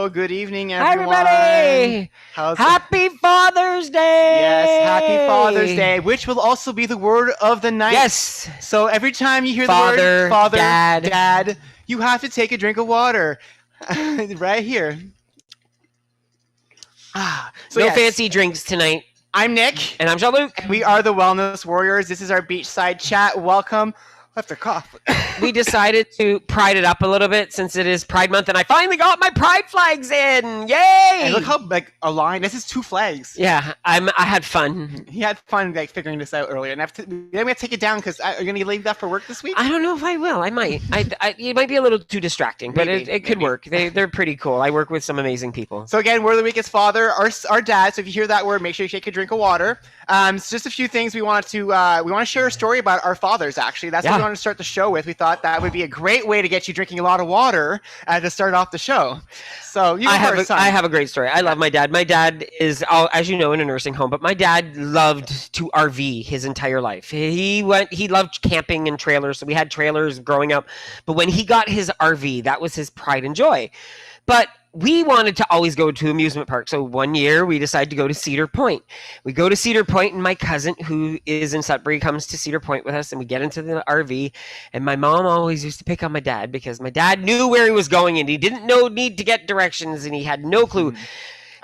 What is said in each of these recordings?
good evening, Hi, everyone. everybody. Happy Father's Day. Yes, happy Father's Day, which will also be the word of the night. Yes. So every time you hear the Father, word father, dad. dad, you have to take a drink of water. Right here. So No yes, fancy drinks tonight. I'm Nick. And I'm Jean-Luc. And we are the Wellness Warriors. This is our Beachside chat. Welcome. I have to cough. We decided to pride it up a little bit since it is Pride Month, and I finally got my pride flags in. Yay! And look how aligned. This is 2 flags. Yeah, I had fun. He had fun figuring this out earlier, and then we have to take it down because are you gonna leave that for work this week? I don't know if I will. I might. It might be a little too distracting, but it could work. They're pretty cool. I work with some amazing people. So again, word of the week is father, our dad. So if you hear that word, make sure you take a drink of water. It's just a few things we want to share a story about our fathers. Actually, that's what we want to start the show with. We thought that would be a great way to get you drinking a lot of water to start off the show. So I have a great story. I love my dad. My dad is, as you know, in a nursing home, but my dad loved to RV his entire life. He loved camping and trailers, so we had trailers growing up. But when he got his RV, that was his pride and joy. But we wanted to always go to amusement park. So one year we decided to go to Cedar Point. We go to Cedar Point, and my cousin, who is in Sudbury, comes to Cedar Point with us, and we get into the RV. And my mom always used to pick on my dad because my dad knew where he was going, and he didn't need to get directions, and he had no clue.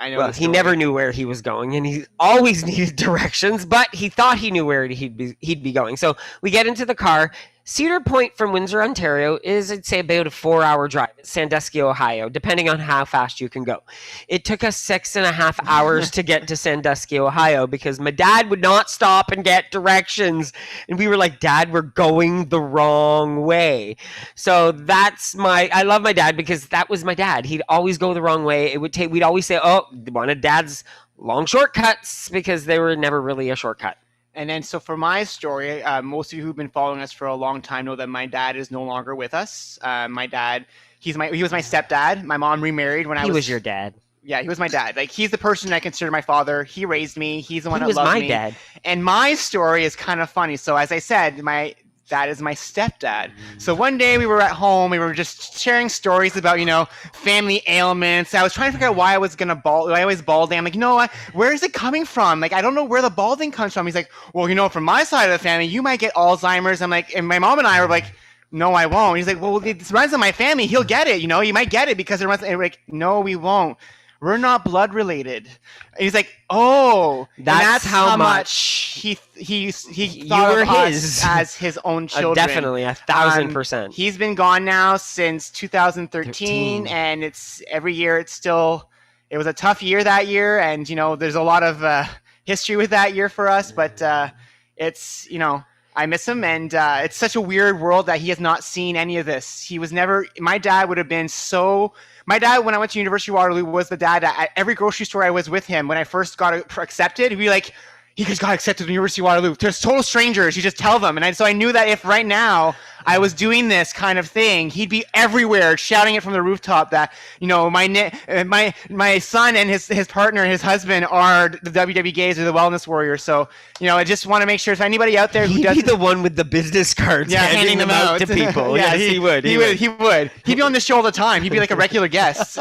I know. Well, he never knew where he was going, and he always needed directions, but he thought he knew where he'd be going. So we get into the car. Cedar Point from Windsor, Ontario is, I'd say, about a 4-hour drive. It's Sandusky, Ohio, depending on how fast you can go. It took us 6.5 hours to get to Sandusky, Ohio, because my dad would not stop and get directions. And we were like, Dad, we're going the wrong way. So I love my dad because that was my dad. He'd always go the wrong way. We'd always say, oh, one of Dad's long shortcuts, because they were never really a shortcut. And then, so for my story, most of you who've been following us for a long time know that my dad is no longer with us. My dad, he was my stepdad. My mom remarried when he was your dad. Yeah, he was my dad. Like, he's the person I consider my father. He raised me. He's the one that loved me. He was my dad. And my story is kind of funny. So as I said, my dad is my stepdad. So one day we were at home. We were just sharing stories about, family ailments. I was trying to figure out why I was going to bald. I always balding. I'm like, what? Where is it coming from? Like, I don't know where the balding comes from. He's like, well, from my side of the family, you might get Alzheimer's. I'm like, and my mom and I were like, no, I won't. He's like, well, it runs in my family. He'll get it. You might get it because it runs. And we're like, no, we won't. We're not blood related. And he's like, oh, that's how much he thought of us as his own children. Definitely, 1,000%. He's been gone now since 2013, and it's every year. It was a tough year that year, and there's a lot of history with that year for us. But it's I miss him, and it's such a weird world that he has not seen any of this. He was never. My dad would have been so. My dad, when I went to University of Waterloo, was the dad at every grocery store I was with him. When I first got accepted, he'd be like, he just got accepted to the University of Waterloo. There's total strangers. You just tell them. And so I knew that if right now I was doing this kind of thing, he'd be everywhere shouting it from the rooftop that, my son and his partner and his husband are the WW Gays or the Wellness Warriors. So, I just want to make sure if anybody out there who doesn't... He'd be the one with the business cards handing them out to people. Yeah, yes, he would. He would. He'd be on the show all the time. He'd be like a regular guest.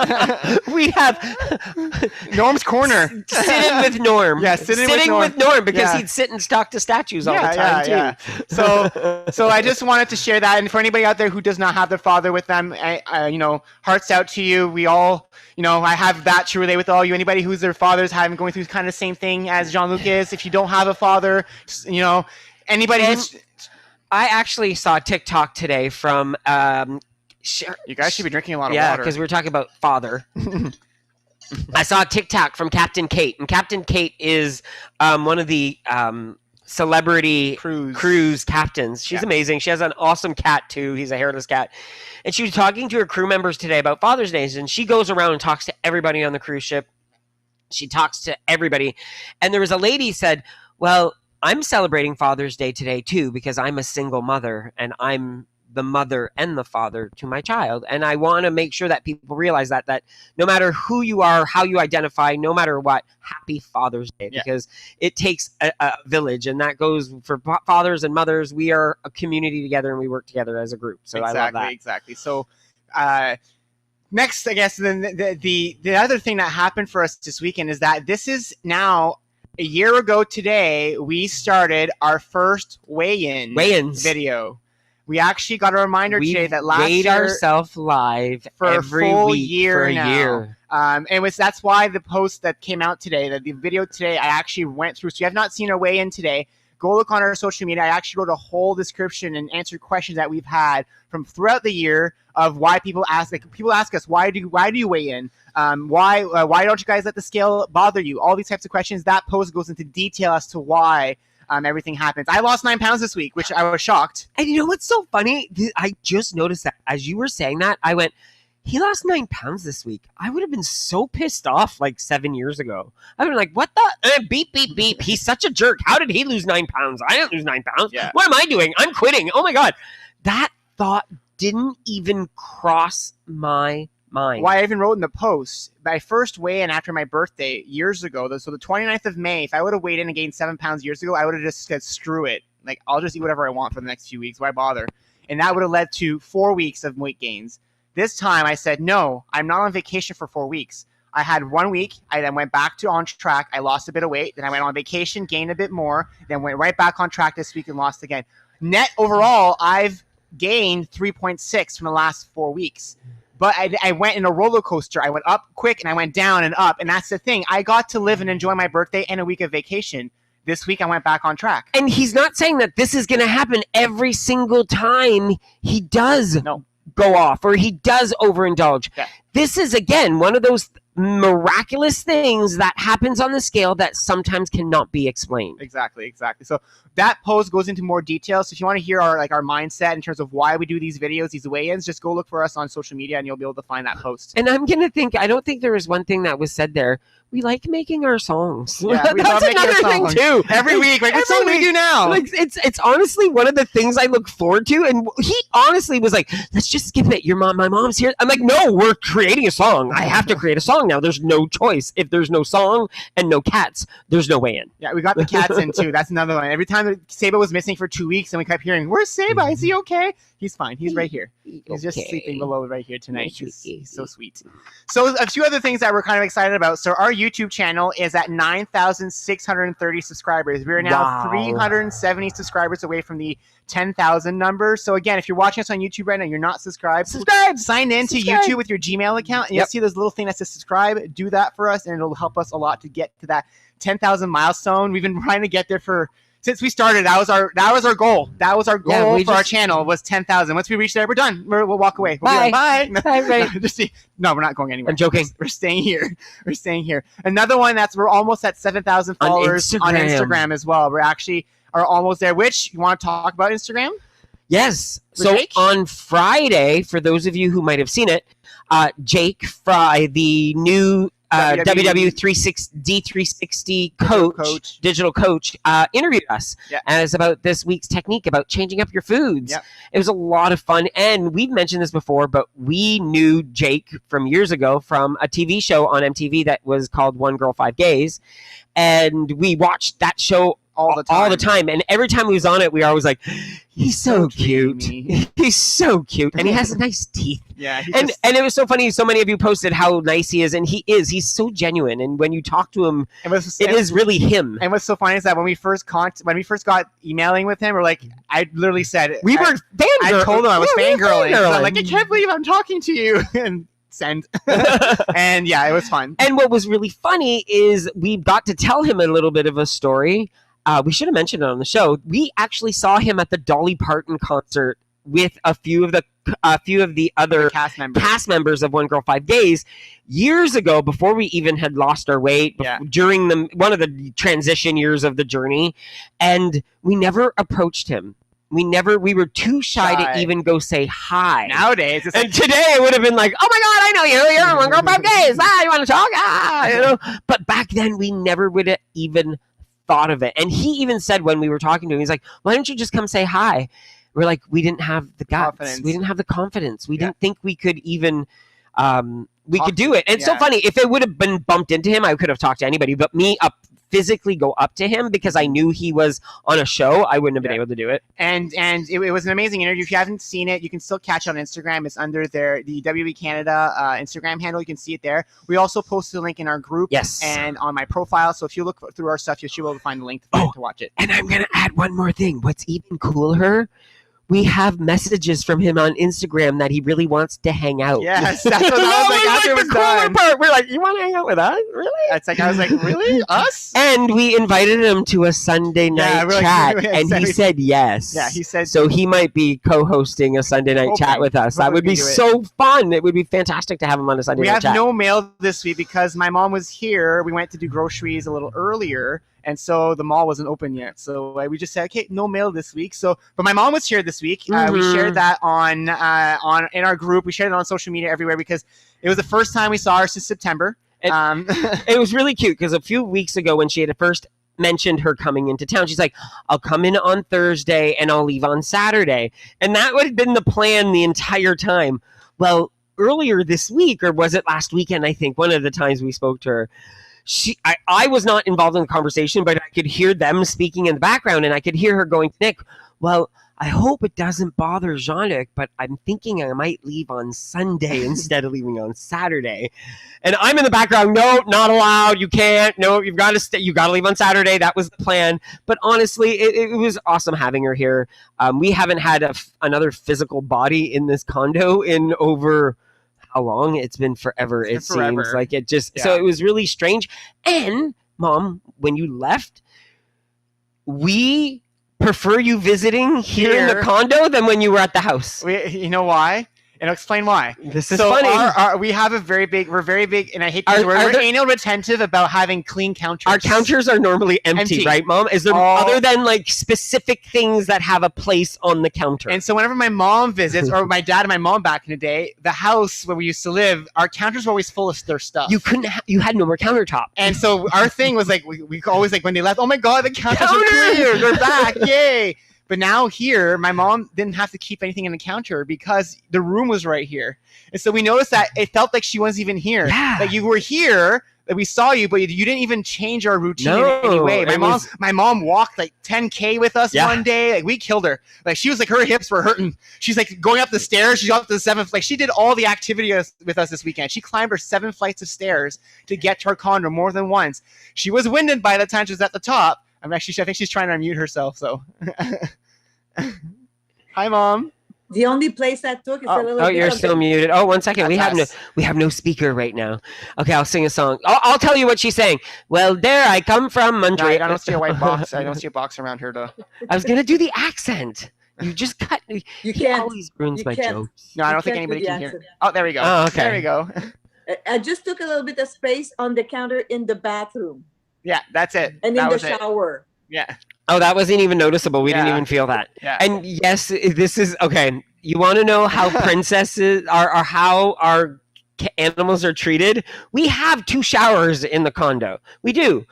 We'd have... Norm's Corner. Sitting with Norm. Yeah, sitting with Norm. Because he'd sit and talk to statues all the time, too. Yeah. So I just wanted to share that. And for anybody out there who does not have their father with them, hearts out to you. We all, I have that to relate with all you. Anybody who's their fathers going through kind of the same thing as Jean-Luc is. If you don't have a father, anybody who's... I actually saw TikTok today from... you guys should be drinking a lot of water. Yeah, because we were talking about father. I saw a TikTok from Captain Kate, and Captain Kate is one of the celebrity cruise captains. She's amazing. She has an awesome cat too. He's a hairless cat. And she was talking to her crew members today about Father's Day, and she goes around and talks to everybody on the cruise ship. She talks to everybody. And there was a lady said, well, I'm celebrating Father's Day today too because I'm a single mother and I'm the mother and the father to my child. And I want to make sure that people realize that no matter who you are, how you identify, no matter what, happy Father's Day, because it takes a village, and that goes for fathers and mothers. We are a community together and we work together as a group. So I love that. Exactly. So, next, I guess, then the other thing that happened for us this weekend is that this is now a year ago today. We started our first weigh-ins video. We actually got a reminder today that last weighed year ourselves live for every a full week year for a now. year. That's why the post that came out today, the video today, I actually went through. So you have not seen our weigh-in today. Go look on our social media. I actually wrote a whole description and answered questions that we've had from throughout the year of why people ask. Like, people ask us, why do you weigh in? Why don't you guys let the scale bother you? All these types of questions. That post goes into detail as to why everything happens. I lost 9 pounds this week, which I was shocked. And you know what's so funny? I just noticed that as you were saying that, I went, he lost 9 pounds this week. I would have been so pissed off like 7 years ago. I would have been like, what the? Beep, beep, beep. He's such a jerk. How did he lose 9 pounds? I didn't lose 9 pounds. Yeah. What am I doing? I'm quitting. Oh my God. That thought didn't even cross my mind. Why I even wrote in the post, my first weigh-in after my birthday years ago, so the 29th of May, if I would have weighed in and gained 7 pounds years ago, I would have just said, screw it. Like, I'll just eat whatever I want for the next few weeks. Why bother? And that would have led to 4 weeks of weight gains. This time I said, no, I'm not on vacation for 4 weeks. I had 1 week. I then went back to on track. I lost a bit of weight. Then I went on vacation, gained a bit more, then went right back on track this week and lost again. Net overall, I've gained 3.6 from the last 4 weeks. But I went in a roller coaster. I went up quick and I went down and up. And that's the thing. I got to live and enjoy my birthday and a week of vacation. This week I went back on track. And he's not saying that this is going to happen every single time he does go off or he does overindulge. Yeah. This is, again, one of those miraculous things that happens on the scale that sometimes cannot be explained. Exactly. So that post goes into more detail. So if you want to hear our mindset in terms of why we do these videos, these weigh-ins, just go look for us on social media and you'll be able to find that post. And I'm going to think, I don't think there was one thing that was said there. We like making our songs. Yeah, we love That's making another our thing songs. too. Every week, like, what song do we do now? Like, it's honestly one of the things I look forward to. And he honestly was like, let's just skip it. My mom's here. I'm like, no, we're creating a song. I have to create a song now. There's no choice. If there's no song and no cats, there's no way in. Yeah, we got the cats in too. That's another one. Every time Saba was missing for 2 weeks and we kept hearing, where's Saba? Is he okay? He's fine. He's right here. He's just sleeping below right here tonight. He's so sweet. So a few other things that we're kind of excited about. So our YouTube channel is at 9,630 subscribers. We're now 370 subscribers away from the 10,000 number. So again, if you're watching us on YouTube right now, you're not subscribed. Sign in to YouTube with your Gmail account, and you'll see this little thing that says subscribe. Do that for us, and it'll help us a lot to get to that 10,000 milestone. We've been trying to get there since we started. That was our goal. That was our goal for our channel was 10,000. Once we reach there, we're done. We'll walk away. Bye. Bye. Bye. No, we're not going anywhere. I'm joking. We're staying here. Another one we're almost at 7,000 followers on Instagram as well. We actually are almost there. Which you want to talk about Instagram? Yes. So on Friday, for those of you who might have seen it, Jake Fry, the new D360 coach, digital coach, interviewed us as about this week's technique about changing up your foods. Yep. It was a lot of fun, and we've mentioned this before, but we knew Jake from years ago from a TV show on MTV that was called One Girl, 5 Days, and we watched that show all the time. And every time he was on it, we were always like, he's so cute. He's so cute. And he has nice teeth. Yeah. And it was so funny. So many of you posted how nice he is. And he's so genuine. And when you talk to him, it is really him. And what's so funny is that when we first got emailing with him, we're like, I literally said, were fangirling. I told him I was fangirling. So I'm like, I can't believe I'm talking to you. And send. And yeah, it was fun. And what was really funny is we got to tell him a little bit of a story. We should have mentioned it on the show. We actually saw him at the Dolly Parton concert with a few of the other cast members of One Girl, 5 Days years ago, before we even had lost our weight, during one of the transition years of the journey, and we never approached him. We were too shy to even go say hi. Nowadays, and today it would have been like, oh my God, I know you. You're on One Girl, 5 Days. You want to talk? But back then we never would have even thought of it. And he even said when we were talking to him, he's like, why don't you just come say hi? We're like, we didn't have the guts. We didn't have the confidence. We didn't think we could even could do it. And it's so funny. If it would have been bumped into him, I could have talked to anybody. But me up physically go up to him because I knew he was on a show, I wouldn't have been able to do it. And it was an amazing interview. If you haven't seen it, you can still catch it on Instagram. It's under the WB Canada Instagram handle. You can see it there. We also posted a link in our group and on my profile. So if you look through our stuff, you'll be able to find the link to watch it. And I'm going to add one more thing. What's even cooler, we have messages from him on Instagram that he really wants to hang out. Yes, that's what I was like after it was done. Part. We're like, you want to hang out with us? Really? It's like, I was like, really? Us? And we invited him to a Sunday night chat, and he said yes. Yeah, he said so. He might be co-hosting a Sunday night chat with us. That would be so fun. It would be fantastic to have him on a Sunday night chat. We have no mail this week because my mom was here. We went to do groceries a little earlier. And so the mall wasn't open yet. So we just said, okay, no mail this week. So, but my mom was here this week. We shared that on in our group. We shared it on social media everywhere because it was the first time we saw her since September. It was really cute because a few weeks ago when she had first mentioned her coming into town, she's like, I'll come in on Thursday and I'll leave on Saturday. And that would have been the plan the entire time. Well, earlier this week, or was it last weekend, I think, one of the times we spoke to her, I was not involved in the conversation, but I could hear them speaking in the background, and I could hear her going, Nick, well, I hope it doesn't bother Jean-Luc, but I'm thinking I might leave on Sunday instead of leaving on Saturday. And I'm in the background, no, not allowed, you can't, no, you've got to stay, you got to leave on Saturday, that was the plan. But honestly, it was awesome having her here. We haven't had another physical body in this condo in over... how long? It's been forever. It seems like it just, so it was really strange. And Mom, when you left, we prefer you visiting here in the condo than when you were at the house. You know why? And I'll explain why. This is funny. We have we're very big, and I hate to use the word, we're anal retentive about having clean counters. Our counters are normally empty, right, Mom? Is there other than like specific things that have a place on the counter? And so whenever my mom visits, or my dad and my mom back in the day, the house where we used to live, our counters were always full of their stuff. You had no more countertop. And so our thing was like, we always like when they left, oh my God, the counters are clear, they're back, yay. But now here, my mom didn't have to keep anything in the counter because the room was right here. And so we noticed that it felt like she wasn't even here. Yeah. Like you were here, that we saw you, but you didn't even change our routine in any way. My mom walked like 10K with us one day. Like we killed her. Like she was like, her hips were hurting. She's like going up the stairs. She's up to the 7th. Like she did all the activity with us this weekend. She climbed her 7 flights of stairs to get to our condo more than once. She was winded by the time she was at the top. I think she's trying to unmute herself. So, hi, Mom. The only place that took is a little. Oh, you're still muted. Oh, 1 second. We have no speaker right now. Okay, I'll sing a song. I'll tell you what she's saying. Well, there I come from Montreal. I don't see a white box. I don't see a box around here to. I was gonna do the accent. You just cut. You can't. Always ruins my jokes. No, I don't think anybody can hear. Oh, there we go. Oh, okay. There we go. I just took a little bit of space on the counter in the bathroom. Yeah, that's it. And in the shower. Yeah. Oh, that wasn't even noticeable. We didn't even feel that. Yeah. And yes, this is okay. You want to know how princesses are how our animals are treated? We have 2 showers in the condo. We do.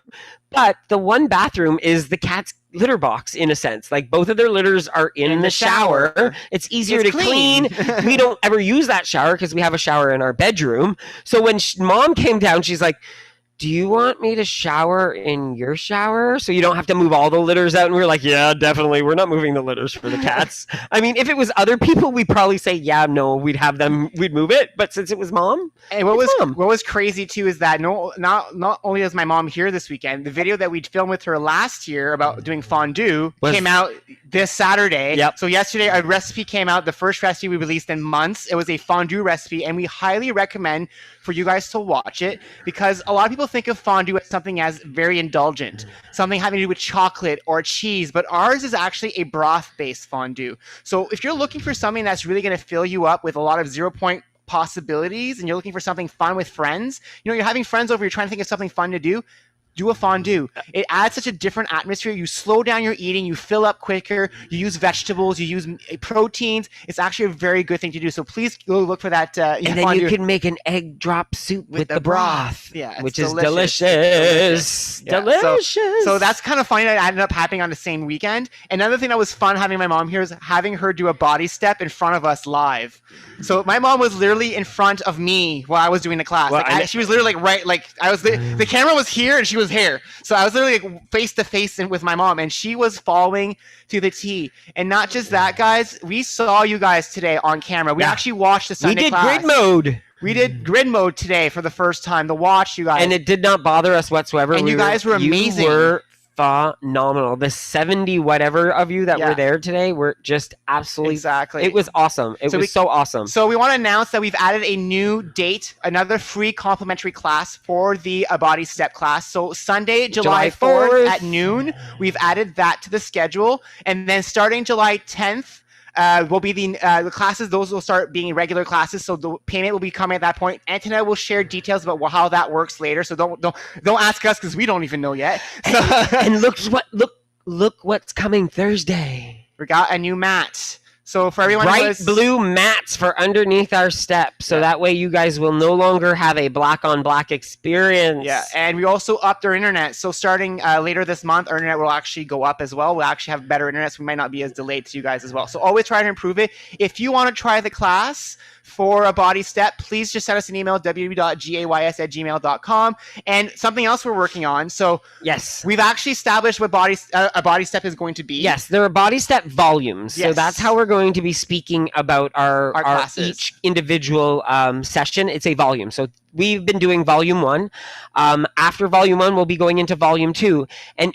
But the one bathroom is the cat's litter box in a sense. Like both of their litters are in the shower. It's easier to clean. We don't ever use that shower because we have a shower in our bedroom. So when Mom came down, she's like, do you want me to shower in your shower so you don't have to move all the litters out? And we were like, yeah, definitely. We're not moving the litters for the cats. I mean, if it was other people, we'd probably say, yeah, no, we'd move it. But since it was Mom, and what was crazy too is that not only is my mom here this weekend, the video that we filmed with her last year about doing fondue came out this Saturday. Yep. So yesterday a recipe came out, the first recipe we released in months. It was a fondue recipe, and we highly recommend for you guys to watch it because a lot of people think of fondue as something as very indulgent, something having to do with chocolate or cheese, but ours is actually a broth-based fondue. So if you're looking for something that's really going to fill you up with a lot of 0-point possibilities and you're looking for something fun with friends, you're having friends over, you're trying to think of something fun to do a fondue. It adds such a different atmosphere. You slow down your eating, you fill up quicker, you use vegetables, you use proteins. It's actually a very good thing to do. So please go look for that. And then fondue. You can make an egg drop soup with the broth. Yeah, which is delicious. Delicious. So that's kind of funny that it ended up happening on the same weekend. Another thing that was fun having my mom here is having her do a body step in front of us live. So my mom was literally in front of me while I was doing the class. She was literally the camera was here and she was was here. So I was literally like face to face with my mom, and she was following to the T. And not just that, guys. We saw you guys today on camera. We actually watched the Sunday class. We did grid mode. We did grid mode today for the first time to watch you guys. And it did not bother us whatsoever. And you guys were amazing. You were phenomenal. The 70 whatever of you that were there today were just absolutely exactly. It was awesome. It was so awesome. So we want to announce that we've added a new date, another free complimentary class for the Body Step class. So Sunday, July 4th at noon, we've added that to the schedule, and then starting July 10th. Will be the classes. Those will start being regular classes, so the payment will be coming at that point. Antoinette will share details about how that works later. So don't ask us because we don't even know yet. So, and look what's coming Thursday. We got a new mat. So for everyone, bright blue mats for underneath our steps, so that way you guys will no longer have a black on black experience. Yeah, and we also upped our internet. So starting later this month, our internet will actually go up as well. We'll actually have better internet, so we might not be as delayed to you guys as well. So always try to improve it. If you want to try the class for a Body Step, please just send us an email, www.gays@gmail.com. And something else we're working on. So yes, we've actually established what a Body Step is going to be. Yes, there are Body Step volumes. Yes. So that's how we're going to be speaking about our each individual session. It's a volume. So we've been doing volume 1. After volume 1, we'll be going into volume 2. And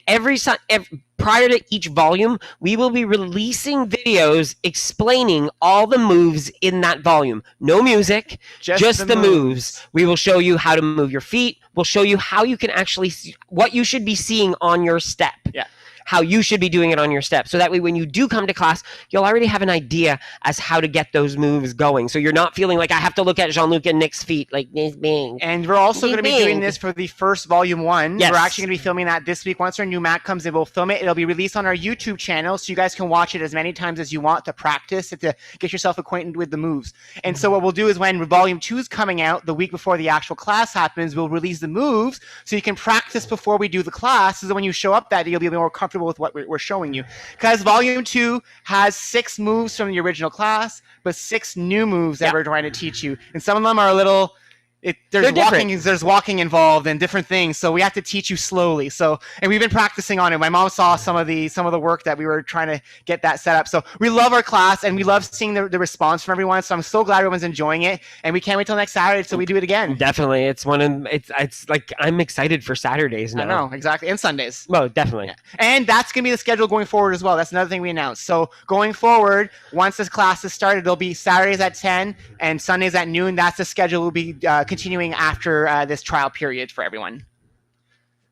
prior to each volume, we will be releasing videos explaining all the moves in that volume. No music, just the moves. We will show you how to move your feet. We'll show you how you can actually see what you should be seeing on your step. Yeah. How you should be doing it on your step. So that way when you do come to class, you'll already have an idea as how to get those moves going. So you're not feeling like I have to look at Jean-Luc and Nick's feet like this bing. And we're also going to be doing this for the first volume 1. Yes. We're actually going to be filming that this week. Once our new mat comes in, we'll film it. It'll be released on our YouTube channel, so you guys can watch it as many times as you want to practice and to get yourself acquainted with the moves. And so what we'll do is when volume 2 is coming out, the week before the actual class happens, we'll release the moves so you can practice before we do the class, so that when you show up that day, you'll be more comfortable with what we're showing you, because volume 2 has 6 moves from the original class, but 6 new moves that we're trying to teach you, and some of them are a little there's walking involved and different things, so we have to teach you slowly. So, and we've been practicing on it. My mom saw some of the work that we were trying to get that set up. So we love our class, and we love seeing the response from everyone. So I'm so glad everyone's enjoying it, and we can't wait till next Saturday so we do it again. Definitely, it's like I'm excited for Saturdays now. I know, exactly, and Sundays. Well, definitely. Yeah. And that's gonna be the schedule going forward as well. That's another thing we announced. So going forward, once this class is started, it'll be Saturdays at 10 and Sundays at noon. That's the schedule. We'll be continuing after this trial period for everyone.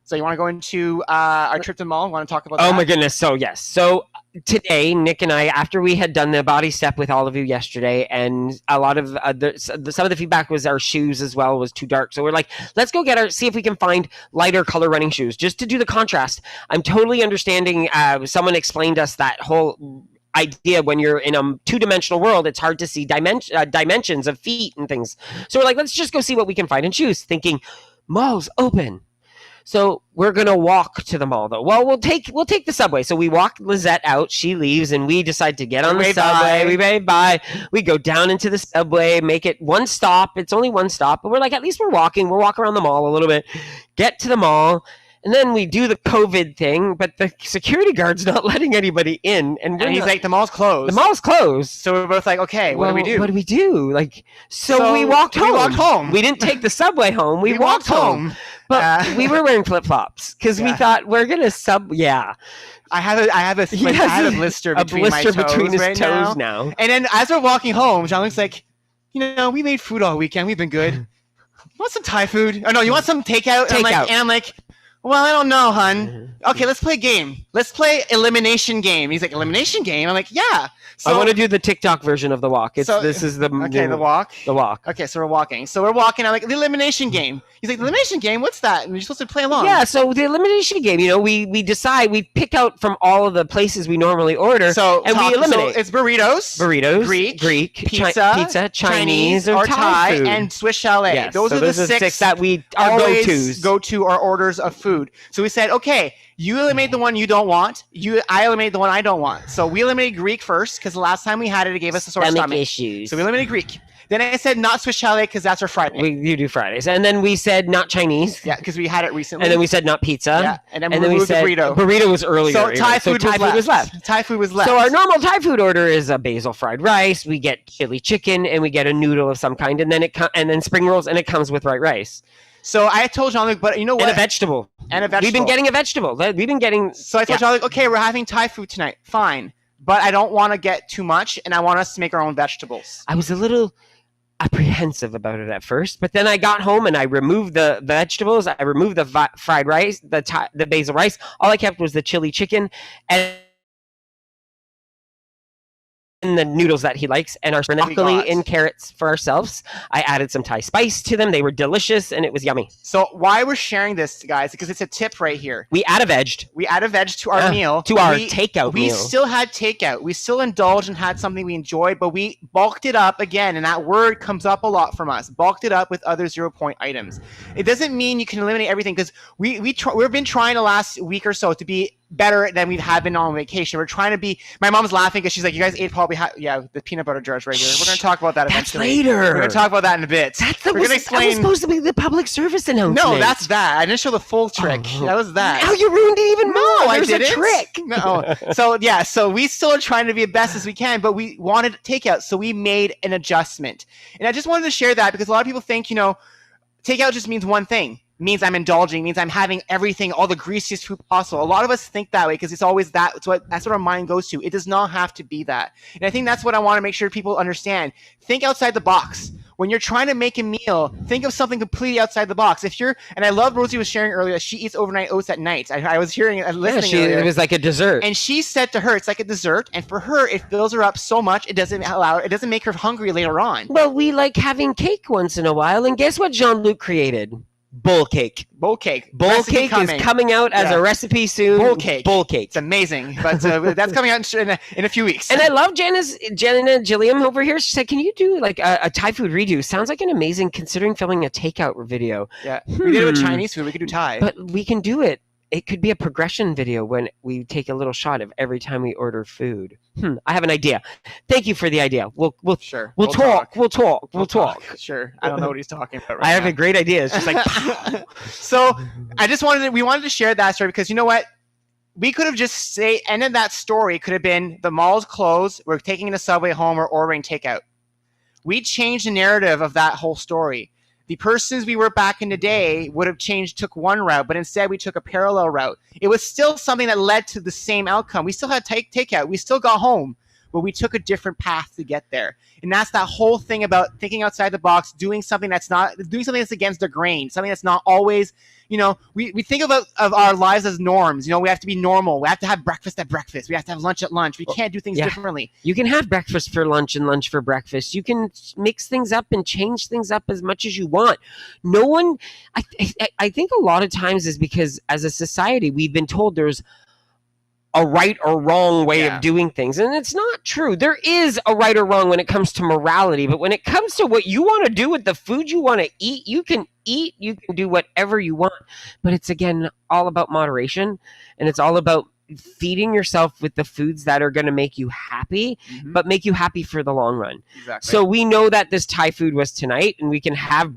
So you want to go into our trip to the mall? Want to talk about that? Oh my goodness. So yes. So today, Nick and I, after we had done the Body Step with all of you yesterday, and a lot of some of the feedback was our shoes as well was too dark. So we're like, let's go see if we can find lighter color running shoes just to do the contrast. I'm totally understanding. Someone explained us that whole idea when you're in a two-dimensional world, it's hard to see dimensions of feet and things. So we're like, let's just go see what we can find in shoes, thinking mall's open. So we're going to walk to the mall, though. Well, we'll take the subway. So we walk Lizette out. She leaves, and we decide to get on the subway. We wave bye. We go down into the subway, make it one stop. It's only one stop. But we're like, at least we're walking. We'll walk around the mall a little bit, get to the mall. And then we do the COVID thing, but the security guard's not letting anybody in. And he's like, the mall's closed. The mall's closed. So we're both like, okay, what do we do? What do we do? Like, so we walked home. We didn't take the subway home. We walked home. But we were wearing flip-flops because we thought we're going to yeah. I have a blister between my toes now. And then as we're walking home, Jean-Luc's like, we made food all weekend. We've been good. You want some Thai food? Oh, no, you want some takeout? And I'm like, well, I don't know, hun. Okay, let's play a game. Let's play elimination game. He's like, elimination game? I'm like, yeah. So, I want to do the TikTok version of the walk. This is the walk. The walk. Okay, so we're walking. I'm like, the elimination game. He's like, the elimination game? What's that? And you're supposed to play along. Yeah, so the elimination game, we decide, we pick out from all of the places we normally order, and we eliminate. So it's burritos, Greek, pizza, Chinese, or Thai food. and Swiss chalet. Yes, those are the six that we our go to our orders of food. food. So we said, okay, you eliminate the one you don't want. I eliminate the one I don't want. So we eliminated Greek first because the last time we had it gave us a sore stomach issues. So we eliminated Greek. Then I said not Swiss chalet because that's our Friday. You do Fridays. And then we said not Chinese. Yeah, because we had it recently. And then we said not pizza. Yeah, and then we said burrito. Burrito was earlier. So Thai food was left. Thai food was left. So our normal Thai food order is a basil fried rice. We get chili chicken and we get a noodle of some kind, and then spring rolls, and it comes with white rice. So I told Jean-Luc, but you know what? And a vegetable. We've been getting a vegetable. So I told Jean-Luc, okay, we're having Thai food tonight. Fine. But I don't want to get too much, and I want us to make our own vegetables. I was a little apprehensive about it at first, but then I got home and I removed the vegetables. I removed the fried rice, the basil rice. All I kept was the chili chicken and the noodles that he likes, and our broccoli and carrots for ourselves. I added some Thai spice to them. They were delicious, and it was yummy. So why we're sharing this, guys, because it's a tip right here. We add a veg to our meal. To our takeout meal. We still had takeout. We still indulged and had something we enjoyed, but we bulked it up again, and that word comes up a lot from us. Bulked it up with other 0-point items. It doesn't mean you can eliminate everything, because we've been trying the last week or so to be better than we have been on vacation. We're trying to be. My mom's laughing because she's like, "You guys ate probably the peanut butter jars right here." We're going to talk about that eventually. That's later. We're going to talk about that in a bit. That was supposed to be the public service announcement. No, that's that. I didn't show the full trick. That was that. Now you ruined it even more. No, There's I didn't. a trick. No. So we still are trying to be the best as we can, but we wanted takeout, so we made an adjustment. And I just wanted to share that because a lot of people think, takeout just means one thing. Means I'm indulging, means I'm having everything, all the greasiest food possible. A lot of us think that way because it's always that. That's what our mind goes to. It does not have to be that. And I think that's what I want to make sure people understand. Think outside the box. When you're trying to make a meal, think of something completely outside the box. And I love Rosie was sharing earlier that she eats overnight oats at night. I was hearing it, listening earlier. It was like a dessert. And she said to her, it's like a dessert. And for her, it fills her up so much, it doesn't make her hungry later on. Well, we like having cake once in a while. And guess what Jean-Luc created? Bowl cake. Bowl cake Is coming out as a recipe soon. Bowl cake. It's amazing, but that's coming out in a few weeks. And I love Jenna Gilliam over here. She said, "Can you do like a Thai food redo? Sounds like an amazing considering filming a takeout video." Yeah, we did it with Chinese food. We could do Thai, but we can do it. It could be a progression video when we take a little shot of every time we order food. I have an idea. Thank you for the idea. We'll talk. We'll talk. Sure. I don't know what he's talking about right I have a great idea. It's just like So we wanted to share that story because you know what? We could have just ended that story. It could have been the mall's closed. We're taking the subway home or ordering takeout. We changed the narrative of that whole story. The persons we were back in the day would have took one route, but instead we took a parallel route. It was still something that led to the same outcome. We still had takeout. We still got home, but we took a different path to get there. And that's that whole thing about thinking outside the box, doing something that's against the grain, something that's not always, we think of our lives as norms. We have to be normal. We have to have breakfast at breakfast. We have to have lunch at lunch. We can't do things differently. You can have breakfast for lunch and lunch for breakfast. You can mix things up and change things up as much as you want. No one, I think a lot of times is because as a society, we've been told there's a right or wrong way of doing things. And it's not true. There is a right or wrong when it comes to morality. But when it comes to what you want to do with the food you want to eat, you can do whatever you want. But it's, again, all about moderation. And it's all about feeding yourself with the foods that are going to make you happy, but make you happy for the long run. Exactly. So we know that this Thai food was tonight, and we can have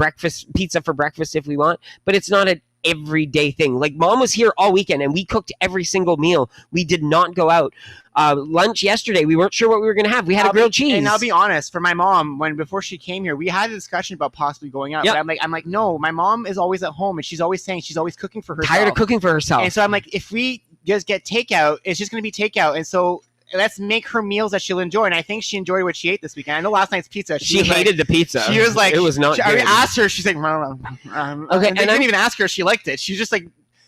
pizza for breakfast if we want, but it's not an everyday thing. Like Mom was here all weekend and we cooked every single meal. We did not go out. Lunch yesterday, we weren't sure what we were going to have. We had a grilled cheese. And I'll be honest, for my mom, before she came here, we had a discussion about possibly going out. But I'm like, no, my mom is always at home and she's always saying she's always cooking for herself. Tired of cooking for herself. And so I'm like, if we just get takeout, it's just going to be takeout. And so let's make her meals that she'll enjoy. And I think she enjoyed what she ate this weekend. I know last night's pizza. She hated the pizza. She was like, it was not good. I asked her, she's like, okay. And I didn't even ask her if she liked it. She's just like,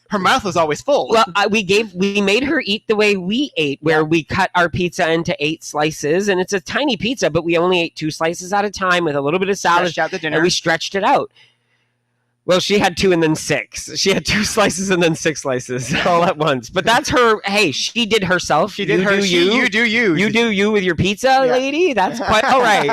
her mouth was always full. Well, we made her eat the way we ate, where we cut our pizza into 8 slices, and it's a tiny pizza, but we only ate 2 slices at a time with a little bit of salad, out the dinner. and we stretched it out. Well, she had 2 and then 6. She had 2 slices and then 6 slices all at once. But that's her. Hey, she did herself. She did her. You do you. You do you with your pizza, lady. That's quite all right.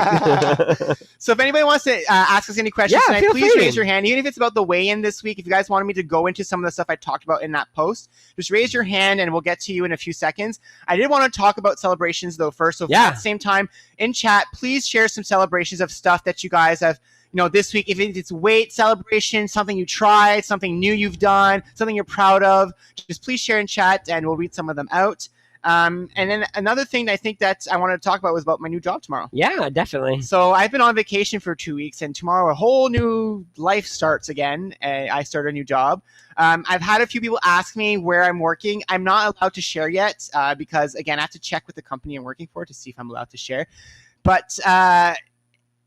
So if anybody wants to ask us any questions tonight, feel please free. raise your hand. Even if it's about the weigh-in this week, if you guys wanted me to go into some of the stuff I talked about in that post, just raise your hand and we'll get to you in a few seconds. I did want to talk about celebrations though first. So at the same time in chat, please share some celebrations of stuff that you guys have. This week, if it's weight celebration, something you tried, something new you've done, something you're proud of, just please share in chat and we'll read some of them out. And then another thing I think that I wanted to talk about was about my new job tomorrow. Yeah, definitely. So I've been on vacation for 2 weeks and tomorrow a whole new life starts again. I start a new job. I've had a few people ask me where I'm working. I'm not allowed to share yet because, again, I have to check with the company I'm working for to see if I'm allowed to share. But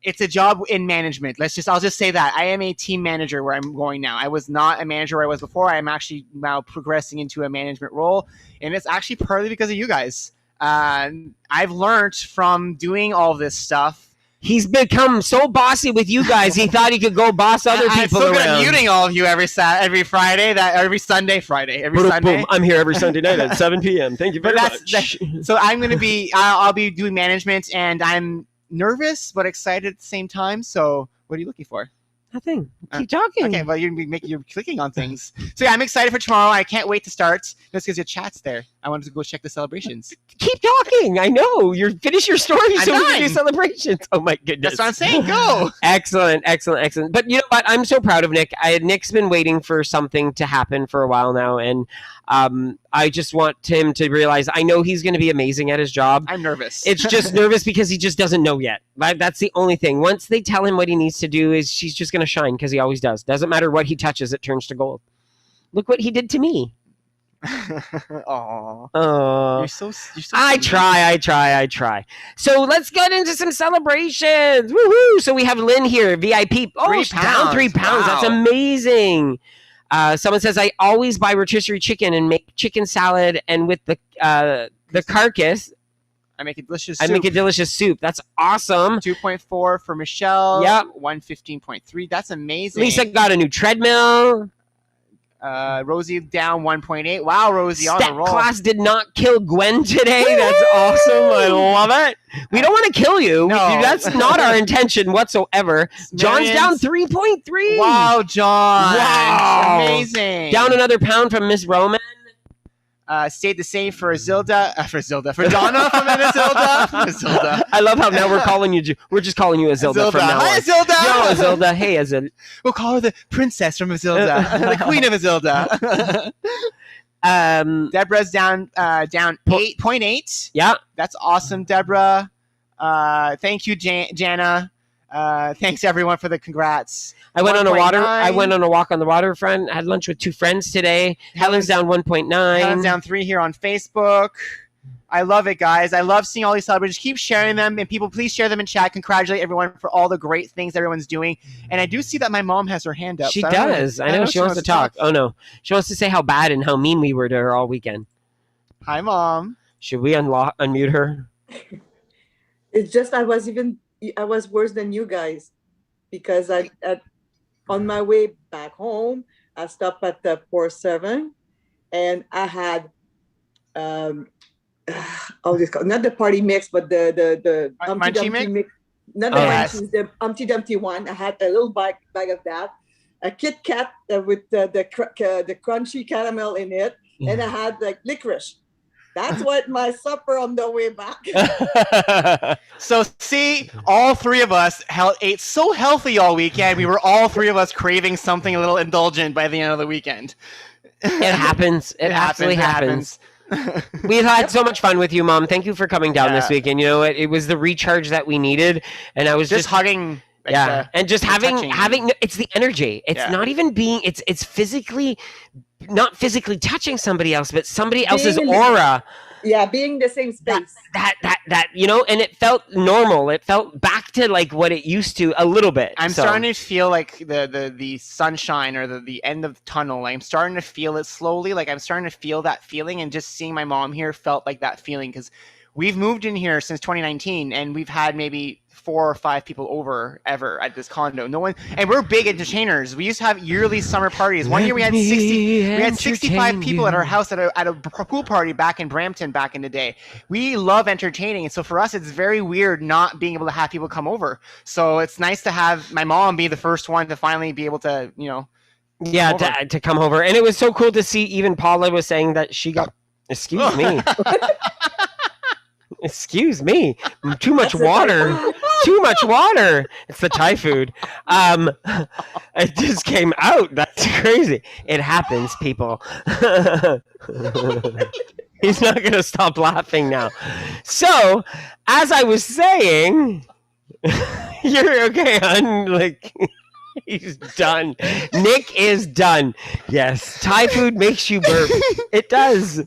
it's a job in management. I'll just say that I am a team manager where I'm going now. I was not a manager where I was before. I'm actually now progressing into a management role, and it's actually partly because of you guys. I've learned from doing all this stuff. He's become so bossy with you guys. He thought he could go boss other people I'm so around. good at muting all of you every Friday, every Sunday. Boom. I'm here every Sunday night at 7 p.m. Thank you very much. So I'm going to be. I'll be doing management, and I'm nervous but excited at the same time. So what are you looking for? Nothing. Keep talking. Okay, well you're clicking on things. So yeah, I'm excited for tomorrow. I can't wait to start. Just because your chat's there. I wanted to go check the celebrations. Keep talking. I know. Finish your story so we can do celebrations. Oh my goodness. That's what I'm saying. Go. Excellent. But you know what? I'm so proud of Nick. Nick's been waiting for something to happen for a while now, and I just want him to realize I know he's going to be amazing at his job. I'm nervous. It's just nervous because he just doesn't know yet. That's the only thing. Once they tell him what he needs to do, she's just going to shine because he always does. Doesn't matter what he touches, it turns to gold. Look what he did to me. Aww. You're so I try. So let's get into some celebrations. Woohoo! So we have Lynn here, VIP. Oh, 3 she's down 3 pounds. Wow. That's amazing. Someone says, I always buy rotisserie chicken and make chicken salad, and with the carcass, I make a delicious soup. That's awesome. 2.4 for Michelle. Yep. 115.3. That's amazing. Lisa got a new treadmill. Rosie down 1.8. Wow, Rosie on the roll. Class did not kill Gwen today. That's awesome. I love it. We don't want to kill you. No. That's not our intention whatsoever. John's down 3.3. Wow, John. Wow. Amazing. Down another pound from Miss Roman. Stayed the same for Donna from Azilda. I love how now we're just calling you Azilda from now on. Hi, Azilda. Yo, Azilda. Hey, Azilda. We'll call her the princess from Azilda, the queen of Azilda. Deborah's down 8.8. Yeah, that's awesome, Deborah. Thank you, Jana. Thanks everyone for the congrats. I went on a walk on the waterfront. I had lunch with 2 friends today. Helen's down 1.9. Helen's down 3 here on Facebook. I love it, guys. I love seeing all these celebrations. Keep sharing them, and people, please share them in chat. Congratulate everyone for all the great things everyone's doing. And I do see that my mom has her hand up. She does. I know she wants to talk. Oh no, she wants to say how bad and how mean we were to her all weekend. Hi, Mom. Should we unmute her? It's just I was worse than you guys because on my way back home, I stopped at the 4-7 and I had not the party mix, but the Humpty Dumpty mix. Not the munchies, the Humpty Dumpty one. I had a little bag of that, a Kit Kat with the crunchy caramel in it, and I had like licorice. That's what my supper on the way back. So see, all 3 of us ate so healthy all weekend. We were all 3 of us craving something a little indulgent by the end of the weekend. It happens. It absolutely happens. We've had so much fun with you, Mom. Thank you for coming down this weekend. You know, it was the recharge that we needed, and I was just hugging. And just having it's the energy. It's not even being. It's physically. Not physically touching somebody else, but somebody else's aura. Being the same space. That you know, and it felt normal. It felt back to like what it used to a little bit. I'm starting to feel like the sunshine or the end of the tunnel. I'm starting to feel it slowly. Like I'm starting to feel that feeling, and just seeing my mom here felt like that feeling because we've moved in here since 2019, and we've had maybe 4 or 5 people over ever at this condo. No one, and we're big entertainers. We used to have yearly summer parties. One year we had 65 people at our house at a pool party back in Brampton back in the day. We love entertaining, and so for us, it's very weird not being able to have people come over. So it's nice to have my mom be the first one to finally be able to, to come over. And it was so cool to see. Even Paula was saying that she got. Excuse me. Excuse me. Too much water. Too much water. It's the Thai food. It just came out. That's crazy. It happens, people. He's not going to stop laughing now. So, as I was saying, you're okay, hon. Like, he's done. Nick is done. Yes. Thai food makes you burp. It does.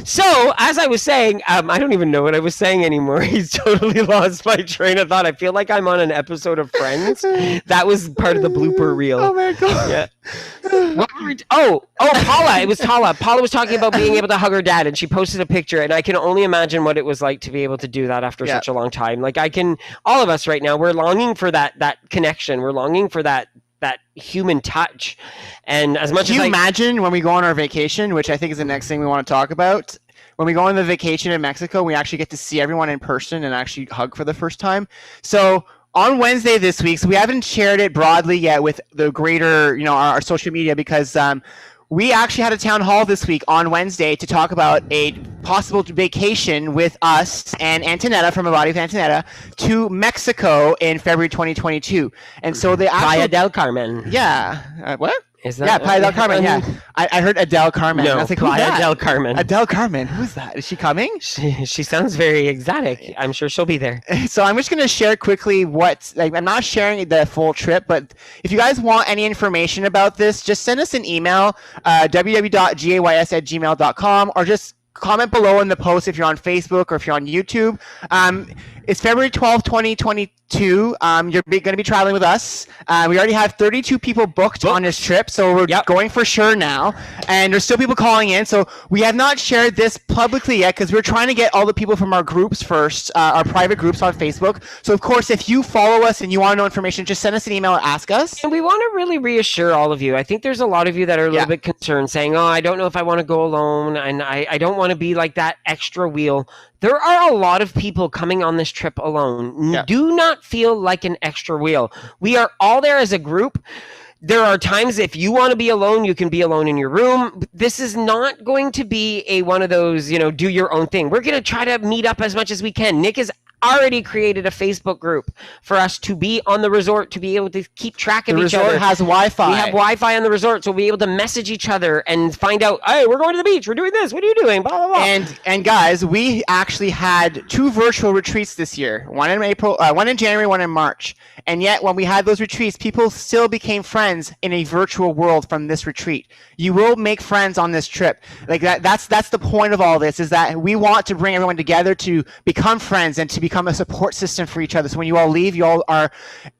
So, as I was saying, I don't even know what I was saying anymore. He's totally lost my train of thought. I feel like I'm on an episode of Friends. That was part of the blooper reel. Oh my God. Yeah. Paula. It was Paula. Paula was talking about being able to hug her dad, and she posted a picture, and I can only imagine what it was like to be able to do that after such a long time. Like, all of us right now, we're longing for that connection. We're longing for that human touch. And as much Can you imagine when we go on our vacation, which I think is the next thing we want to talk about, when we go on the vacation in Mexico, we actually get to see everyone in person and actually hug for the first time. So on Wednesday this week, so we haven't shared it broadly yet with the greater, our social media, because we actually had a town hall this week on Wednesday to talk about a possible vacation with us and Antonetta from A Body with Antonetta to Mexico in February 2022. And so the Playa del Carmen. Yeah. What? Is that Playa del Carmen, yeah. I heard Adele Carmen. No, I was like, Playa del Carmen. Adele Carmen. Who's that? Is she coming? She sounds very exotic. I'm sure she'll be there. So I'm just going to share quickly I'm not sharing the full trip, but if you guys want any information about this, just send us an email, www.gays@gmail.com, or just comment below in the post if you're on Facebook or if you're on YouTube. It's February 12th, 2022. You're going to be traveling with us. We already have 32 people booked on this trip, so we're going for sure now. And there's still people calling in, so we have not shared this publicly yet because we're trying to get all the people from our groups first, our private groups on Facebook. So, of course, if you follow us and you want to know information, just send us an email or ask us. And we want to really reassure all of you. I think there's a lot of you that are a little bit concerned, saying, I don't know if I want to go alone, and I don't want to be like that extra wheel. There are a lot of people coming on this trip alone. Yeah. Do not feel like an extra wheel. We are all there as a group. There are times if you want to be alone, you can be alone in your room. This is not going to be one of those, do your own thing. We're going to try to meet up as much as we can. Nick is already created a Facebook group for us to be on the resort, to be able to keep track of each other. The resort has Wi-Fi. We have Wi-Fi on the resort, so we'll be able to message each other and find out, hey, we're going to the beach, we're doing this, what are you doing, blah, blah, blah. And guys, we actually had 2 virtual retreats this year, one in January, one in March. And yet, when we had those retreats, people still became friends in a virtual world from this retreat. You will make friends on this trip. Like that's the point of all this, is that we want to bring everyone together to become friends and to become a support system for each other. So when you all leave, you all are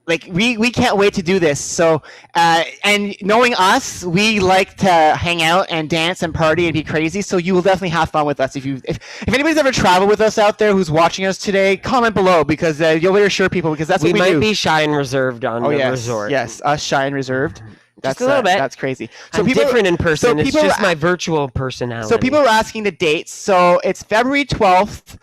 like, we can't wait to do this. So and knowing us, we like to hang out and dance and party and be crazy. So you will definitely have fun with us. If anybody's ever traveled with us out there who's watching us today, comment below, because you'll reassure people, because that's what we do. We might be shy and reserved on the resort. Yes, us shy and reserved. That's just a little bit. That's crazy. So I'm different in person. It's just my virtual personality. So people are asking the dates. So it's February 12th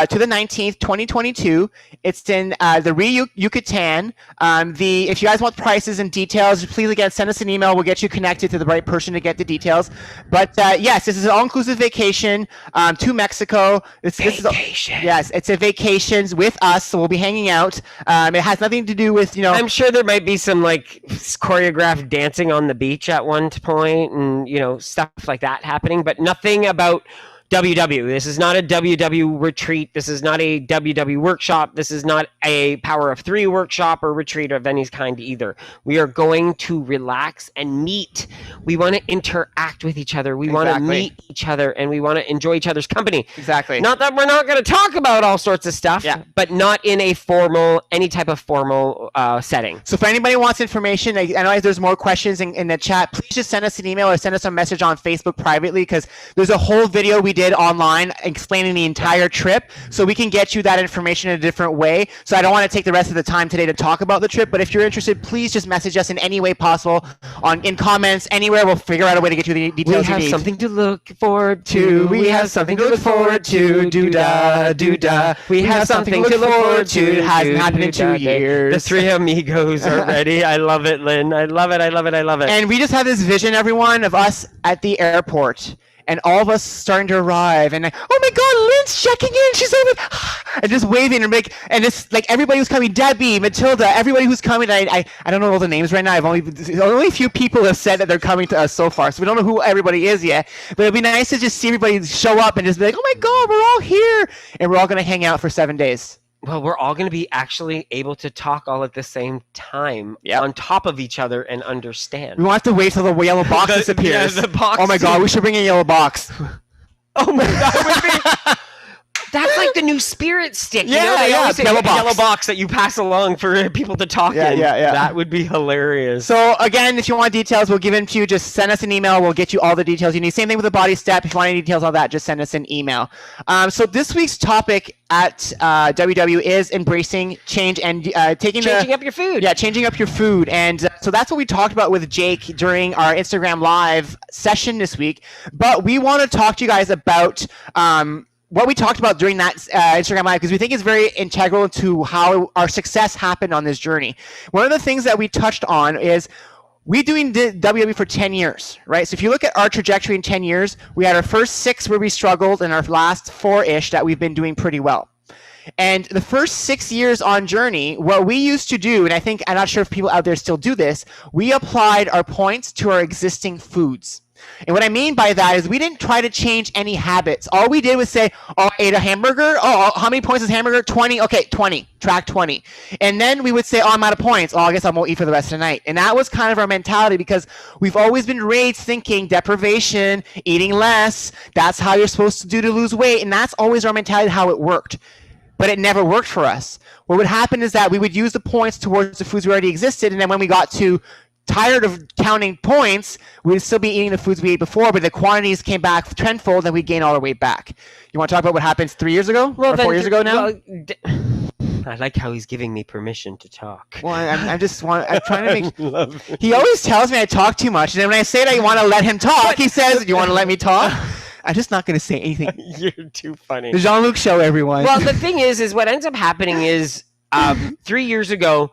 to the 19th, 2022. It's in the Yucatan. If you guys want prices and details, please again send us an email. We'll get you connected to the right person to get the details. But yes, this is an all-inclusive vacation to Mexico. Yes, it's a vacation with us, so we'll be hanging out. It has nothing to do with I'm sure there might be some choreographed dancing on the beach at one point, and stuff like that happening, but nothing about WW. This is not a WW retreat. This is not a WW workshop. This is not a Power of 3 workshop or retreat of any kind either. We are going to relax and meet. We want to interact with each other. We want to meet each other, and we want to enjoy each other's company. Exactly. Not that we're not going to talk about all sorts of stuff, but not in any type of formal setting. So if anybody wants information, I know there's more questions in the chat, please just send us an email or send us a message on Facebook privately, because there's a whole video we did did online explaining the entire trip, so we can get you that information in a different way. So I don't want to take the rest of the time today to talk about the trip, but if you're interested, please just message us in any way possible, in comments, anywhere. We'll figure out a way to get you the details you need. We have something to look forward to. We have something to look forward to. Do-da, do-da. We have something to look forward to. It hasn't happened in 2 years. The three amigos are ready. I love it, Lynn. I love it. I love it. I love it. And we just have this vision, everyone, of us at the airport. And all of us starting to arrive, and oh my God, Lynn's checking in. She's over, and just waving and and it's like everybody who's coming, Debbie, Matilda, everybody who's coming. I don't know all the names right now. Only a few people have said that they're coming to us so far, so we don't know who everybody is yet. But it'd be nice to just see everybody show up and just be like, oh my God, we're all here, and we're all gonna hang out for 7 days. Well, we're all going to be actually able to talk all at the same time on top of each other and understand. We won't have to wait till the yellow box disappears. The box oh my God, we should bring a yellow box. Oh my God, that's like the new spirit stick. They always say yellow box that you pass along for people to talk in. Yeah. That would be hilarious. So again, if you want details, we'll give them to you. Just send us an email. We'll get you all the details you need. Same thing with the body step. If you want any details on that, just send us an email. So this week's topic at WW is embracing change and changing up your food. Yeah, changing up your food. And so that's what we talked about with Jake during our Instagram Live session this week. But we want to talk to you guys about what we talked about during that Instagram Live, because we think it's very integral to how our success happened on this journey. One of the things that we touched on is we doing WW for 10 years, right? So if you look at our trajectory in 10 years, we had our first 6 where we struggled and our last 4-ish that we've been doing pretty well. And the first 6 years on Journey, what we used to do, and I'm not sure if people out there still do this, we applied our points to our existing foods. And what I mean by that is we didn't try to change any habits. All we did was say, I ate a hamburger. Oh, how many points is hamburger? 20. Okay, 20. Track 20. And then we would say, I'm out of points. I guess I won't eat for the rest of the night. And that was kind of our mentality, because we've always been raised thinking deprivation, eating less, that's how you're supposed to do to lose weight. And that's always our mentality, how it worked. But it never worked for us. What would happen is that we would use the points towards the foods we already existed, and then when we got tired of counting points, we would still be eating the foods we ate before, but the quantities came back tenfold, and we'd gain all our weight back. You want to talk about what happened 3 years ago? Or 4 years ago now? I like how he's giving me permission to talk. Well, I'm trying to make... He always tells me I talk too much, and then when I say that I want to let him talk, he says, do you want to let me talk? I'm just not going to say anything. You're too funny. The Jean-Luc show, everyone. Well, the thing is what ends up happening is 3 years ago,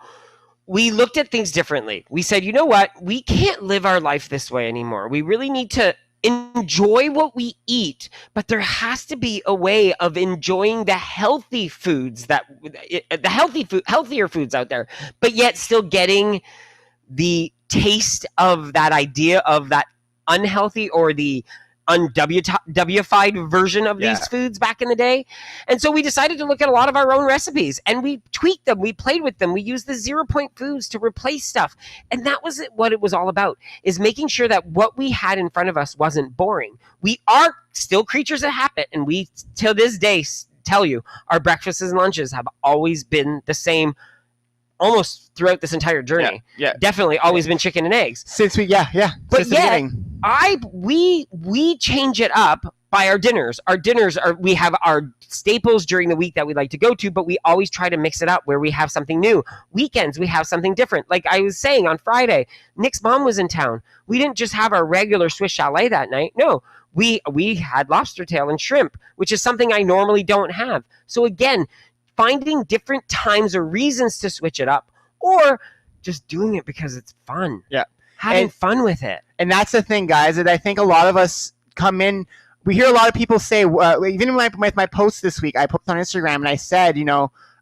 we looked at things differently. We said, you know what? We can't live our life this way anymore. We really need to enjoy what we eat, but there has to be a way of enjoying the healthy foods healthier foods out there, but yet still getting the taste of that idea of that unhealthy or the unW-fied version of these foods back in the day. And so we decided to look at a lot of our own recipes, and we tweaked them, we played with them, we used the 0-point foods to replace stuff. And that was what it was all about, is making sure that what we had in front of us wasn't boring. We are still creatures of habit, and we, till this day, tell you, our breakfasts and lunches have always been the same almost throughout this entire journey. Yeah. Definitely always been chicken and eggs. Since we, But yet, we change it up by our dinners. Our dinners we have our staples during the week that we like to go to, but we always try to mix it up where we have something new. Weekends, we have something different. Like I was saying on Friday, Nick's mom was in town. We didn't just have our regular Swiss chalet that night. No, we had lobster tail and shrimp, which is something I normally don't have. So again, finding different times or reasons to switch it up, or just doing it because it's fun. Yeah. Having fun with it. And that's the thing, guys, that I think a lot of us come in, we hear a lot of people say, even with my post this week, I posted on Instagram and I said,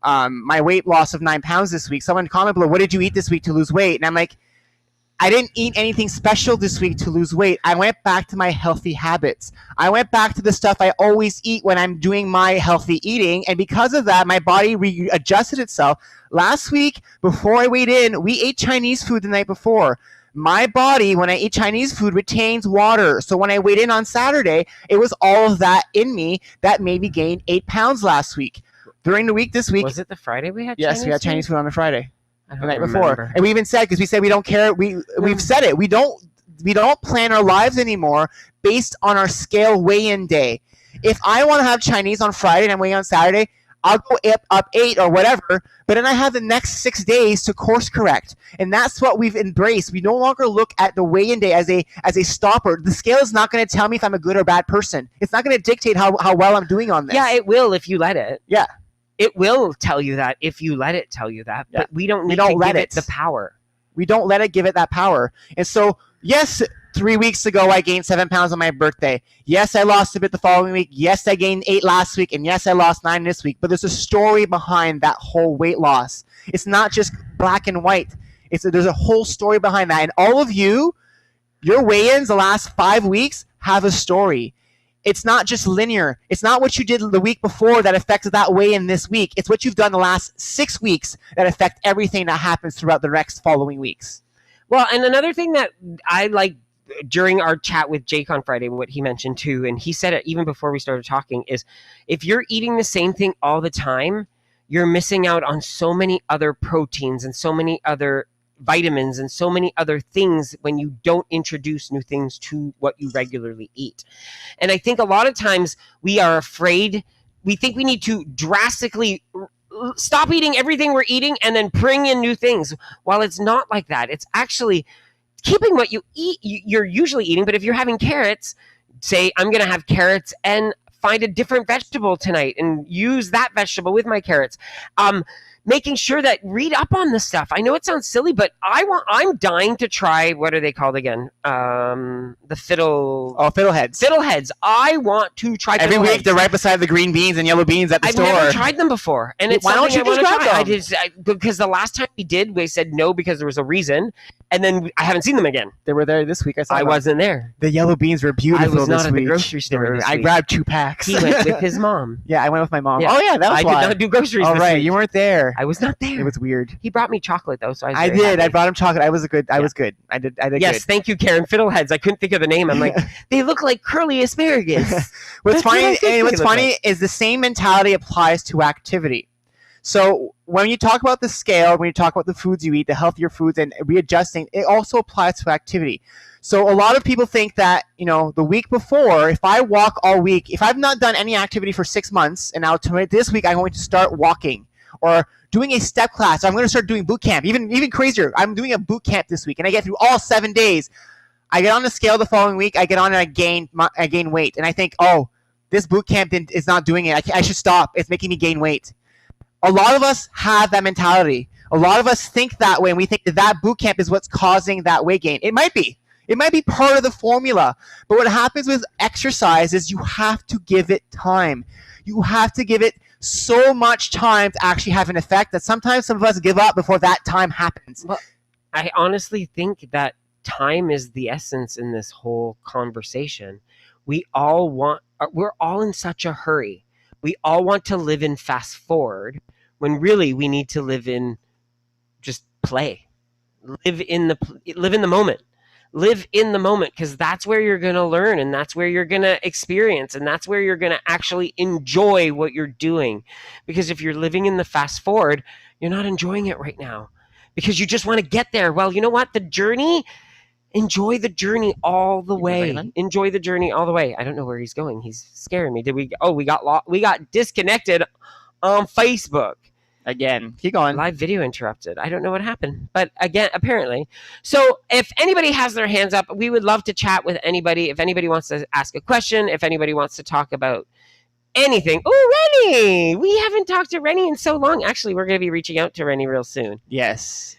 my weight loss of 9 pounds this week. Someone commented below, what did you eat this week to lose weight? And I'm like, I didn't eat anything special this week to lose weight. I went back to my healthy habits. I went back to the stuff I always eat when I'm doing my healthy eating. And because of that, my body readjusted itself. Last week, before I weighed in, we ate Chinese food the night before. My body, when I eat Chinese food, retains water. So when I weighed in on Saturday, it was all of that in me that made me gain 8 pounds last week. During the week this week... Was it the Friday we had Yes, Chinese we had food? Chinese food on the Friday. The night before. And we even said, because we said we don't care, we've said it, we don't plan our lives anymore based on our scale weigh-in day. If I want to have Chinese on Friday and I'm weighing on Saturday, I'll go up 8 or whatever, but then I have the next 6 days to course correct. And that's what we've embraced. We no longer look at the weigh-in day as a stopper. The scale is not going to tell me if I'm a good or bad person. It's not going to dictate how well I'm doing on this. Yeah, it will if you let it. Yeah. It will tell you that if you let it tell you that. But we don't need to give it the power. We don't let it give it that power. And so, yes, 3 weeks ago, I gained 7 pounds on my birthday. Yes, I lost a bit the following week. Yes, I gained 8 last week. And yes, I lost 9 this week. But there's a story behind that whole weight loss. It's not just black and white. There's a whole story behind that. And all of you, your weigh-ins the last 5 weeks have a story. It's not just linear. It's not what you did the week before that affects that weigh-in this week. It's what you've done the last 6 weeks that affect everything that happens throughout the next following weeks. Well, and another thing that I like during our chat with Jake on Friday, what he mentioned too, and he said it even before we started talking, is if you're eating the same thing all the time, you're missing out on so many other proteins and so many other vitamins and so many other things when you don't introduce new things to what you regularly eat. And I think a lot of times we are afraid, we think we need to drastically stop eating everything we're eating and then bring in new things. While it's not like that. It's actually keeping what you eat, you're usually eating. But if you're having carrots, say, I'm going to have carrots and find a different vegetable tonight and use that vegetable with my carrots. Making sure that read up on this stuff. I know it sounds silly, but I'm dying to try, what are they called again? The fiddleheads. Fiddleheads. I want to try every week. They're right beside the green beans and yellow beans at the store. I've never tried them before, and it's why don't you just grab them? Because the last time we did, we said no because there was a reason, and then I haven't seen them again. They were there this week. I wasn't there. The yellow beans were beautiful. I was not this at week. the grocery store. I grabbed 2 packs. He went with his mom. Yeah, I went with my mom. Yeah. Oh yeah, that was why. I did not do groceries. All this right, week. you weren't there. I was not there. It was weird. He brought me chocolate though, so I did. Happy. I brought him chocolate. I was good. I was good. I did. Yes, good. Thank you, Karen. Fiddleheads. I couldn't think of the name. I'm like, they look like curly asparagus. What's funny is the same mentality applies to activity. So when you talk about the scale, when you talk about the foods you eat, the healthier foods and readjusting, it also applies to activity. So a lot of people think that, the week before, if I walk all week, if I've not done any activity for 6 months, and now this week I'm going to start walking or doing a step class. I'm going to start doing boot camp. Even crazier, I'm doing a boot camp this week, and I get through all 7 days. I get on the scale the following week. I get on and I gain weight, and I think, oh, this boot camp is not doing it. I should stop. It's making me gain weight. A lot of us have that mentality. A lot of us think that way, and we think that boot camp is what's causing that weight gain. It might be. It might be part of the formula. But what happens with exercise is you have to give it time. You have to give it so much time to actually have an effect that sometimes some of us give up before that time happens. Well, I honestly think that time is the essence in this whole conversation. We're all in such a hurry. We all want to live in fast forward when really we need to live in just play. Live in the moment. Live in the moment, because that's where you're going to learn, and that's where you're going to experience, and that's where you're going to actually enjoy what you're doing. Because if you're living in the fast forward, you're not enjoying it right now because you just want to get there. Well, you know what? Enjoy the journey all the way. Enjoy the journey all the way. I don't know where he's going. He's scaring me. We got disconnected on Facebook. Again, keep going. Live video interrupted. I don't know what happened, but again, apparently. So if anybody has their hands up, we would love to chat with anybody. If anybody wants to ask a question, if anybody wants to talk about anything. Oh, Rennie! We haven't talked to Rennie in so long. Actually, we're going to be reaching out to Rennie real soon. Yes.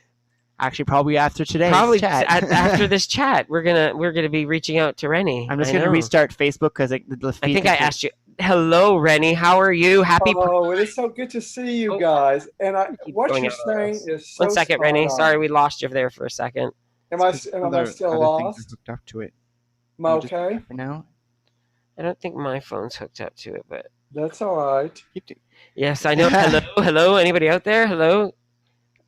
Actually, probably after today's chat. After this chat, we're gonna be reaching out to Rennie. I'm just gonna restart Facebook because the feed. I think I asked you. Hello, Rennie. How are you? Oh, it is so good to see you guys. And what you're saying is so 1 second, Rennie. Sorry, we lost you there for a second. Am I still lost? Hooked up to it. Am I okay? For now. I don't think my phone's hooked up to it, but that's all right. Yes, I know. Hello. Anybody out there? Hello.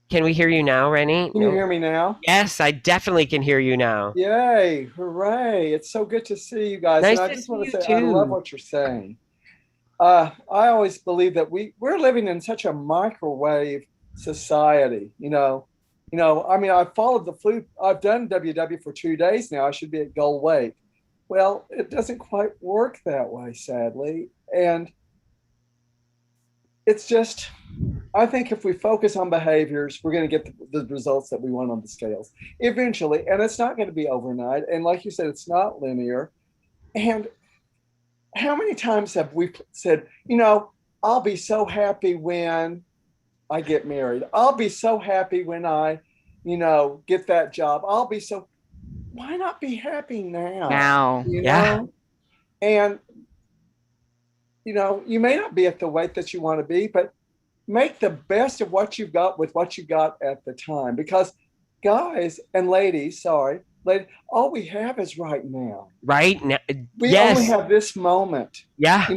Can we hear you now, Rennie? Can you hear me now? Yes, I definitely can hear you now. Yay! Hooray! It's so good to see you guys. Nice and I to just want to see say, you too. I love what you're saying. I always believe that we're living in such a microwave society. I mean, I followed the flu. I've done WW for 2 days now. I should be at goal weight. Well, it doesn't quite work that way, sadly. And it's just, I think if we focus on behaviors, we're going to get the results that we want on the scales eventually. And it's not going to be overnight. And like you said, it's not linear. And how many times have we said, I'll be so happy when I get married. I'll be so happy when I, get that job. Why not be happy now? Now. Yeah. And, you may not be at the weight that you want to be, but make the best of what you've got with what you got at the time. Because guys and ladies, all we have is right now. Right now. We only have this moment. Yeah.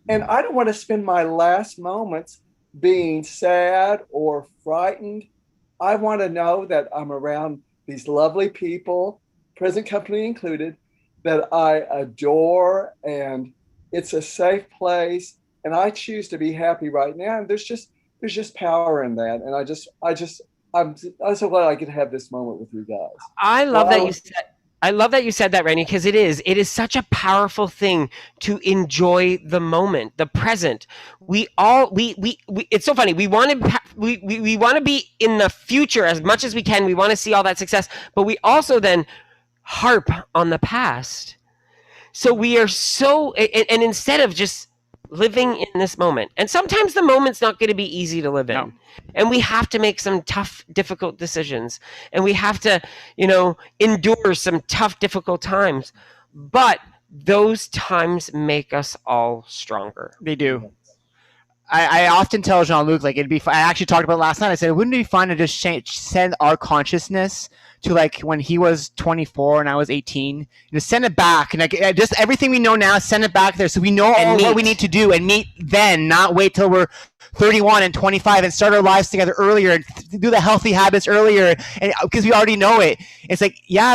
And I don't want to spend my last moments being sad or frightened. I want to know that I'm around these lovely people, present company included, that I adore, and it's a safe place. And I choose to be happy right now. And there's just power in that. And I'm so glad I could have this moment with you guys. I love that you said that, Randy, because it is such a powerful thing to enjoy the moment, the present. We it's so funny. We want to be in the future as much as we can. We want to see all that success, but we also then harp on the past. So we are and instead of just living in this moment, and sometimes the moment's not going to be easy to live in. No. And we have to make some tough, difficult decisions, and we have to, endure some tough, difficult times. But those times make us all stronger. They do. I often tell Jean-Luc, it'd be fun. I actually talked about it last night. I said, wouldn't it be fun to just send our consciousness to when he was 24 and I was 18, send it back, and just everything we know now, send it back there, so we know what we need to do and meet then, not wait till we're 31 and 25 and start our lives together earlier and do the healthy habits earlier, and because we already know it. It's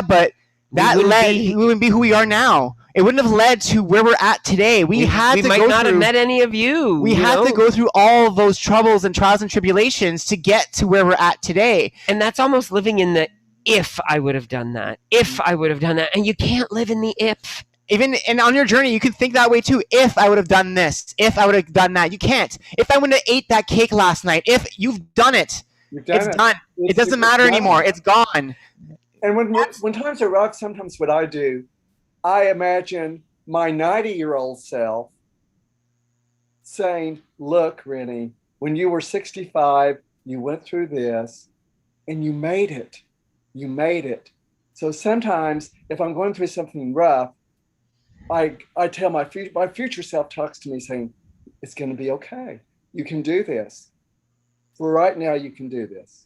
but that we wouldn't be who we are now. It wouldn't have led to where we're at today. We might not have met any of you. We had to go through all of those troubles and trials and tribulations to get to where we're at today. And that's almost living in the if I would have done that, if I would have done that. And you can't live in the if. And on your journey, you can think that way too. If I would have done this, if I would have done that. You can't. If I wouldn't have ate that cake last night, if you've done it, it's done. It doesn't matter anymore. It's gone. And when times are rough, sometimes what I do, I imagine my 90-year-old self saying, look, Rennie, when you were 65, you went through this and you made it. You made it. So sometimes if I'm going through something rough, I tell my future self talks to me saying, it's going to be okay. You can do this. For right now, you can do this.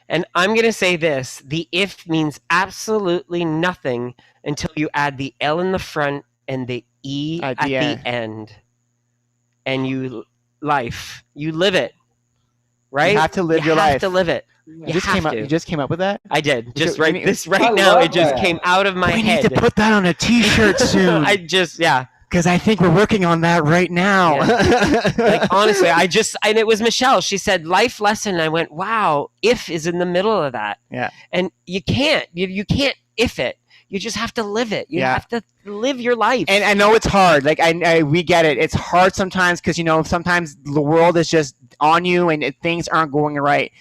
And I'm going to say this, the if means absolutely nothing until you add the L in the front and the E at the end. And you live it, right? You have to live your life. You have to live it. You just came up with that? I did. Right now, it just came out of my head. We need to put that on a t-shirt soon. Because I think we're working on that right now. Yeah. Honestly, and it was Michelle. She said, life lesson. And I went, wow, if is in the middle of that. Yeah. And you can't if it. You just have to live it. You have to live your life. And I know it's hard. We get it. It's hard sometimes because, sometimes the world is just on you and things aren't going right.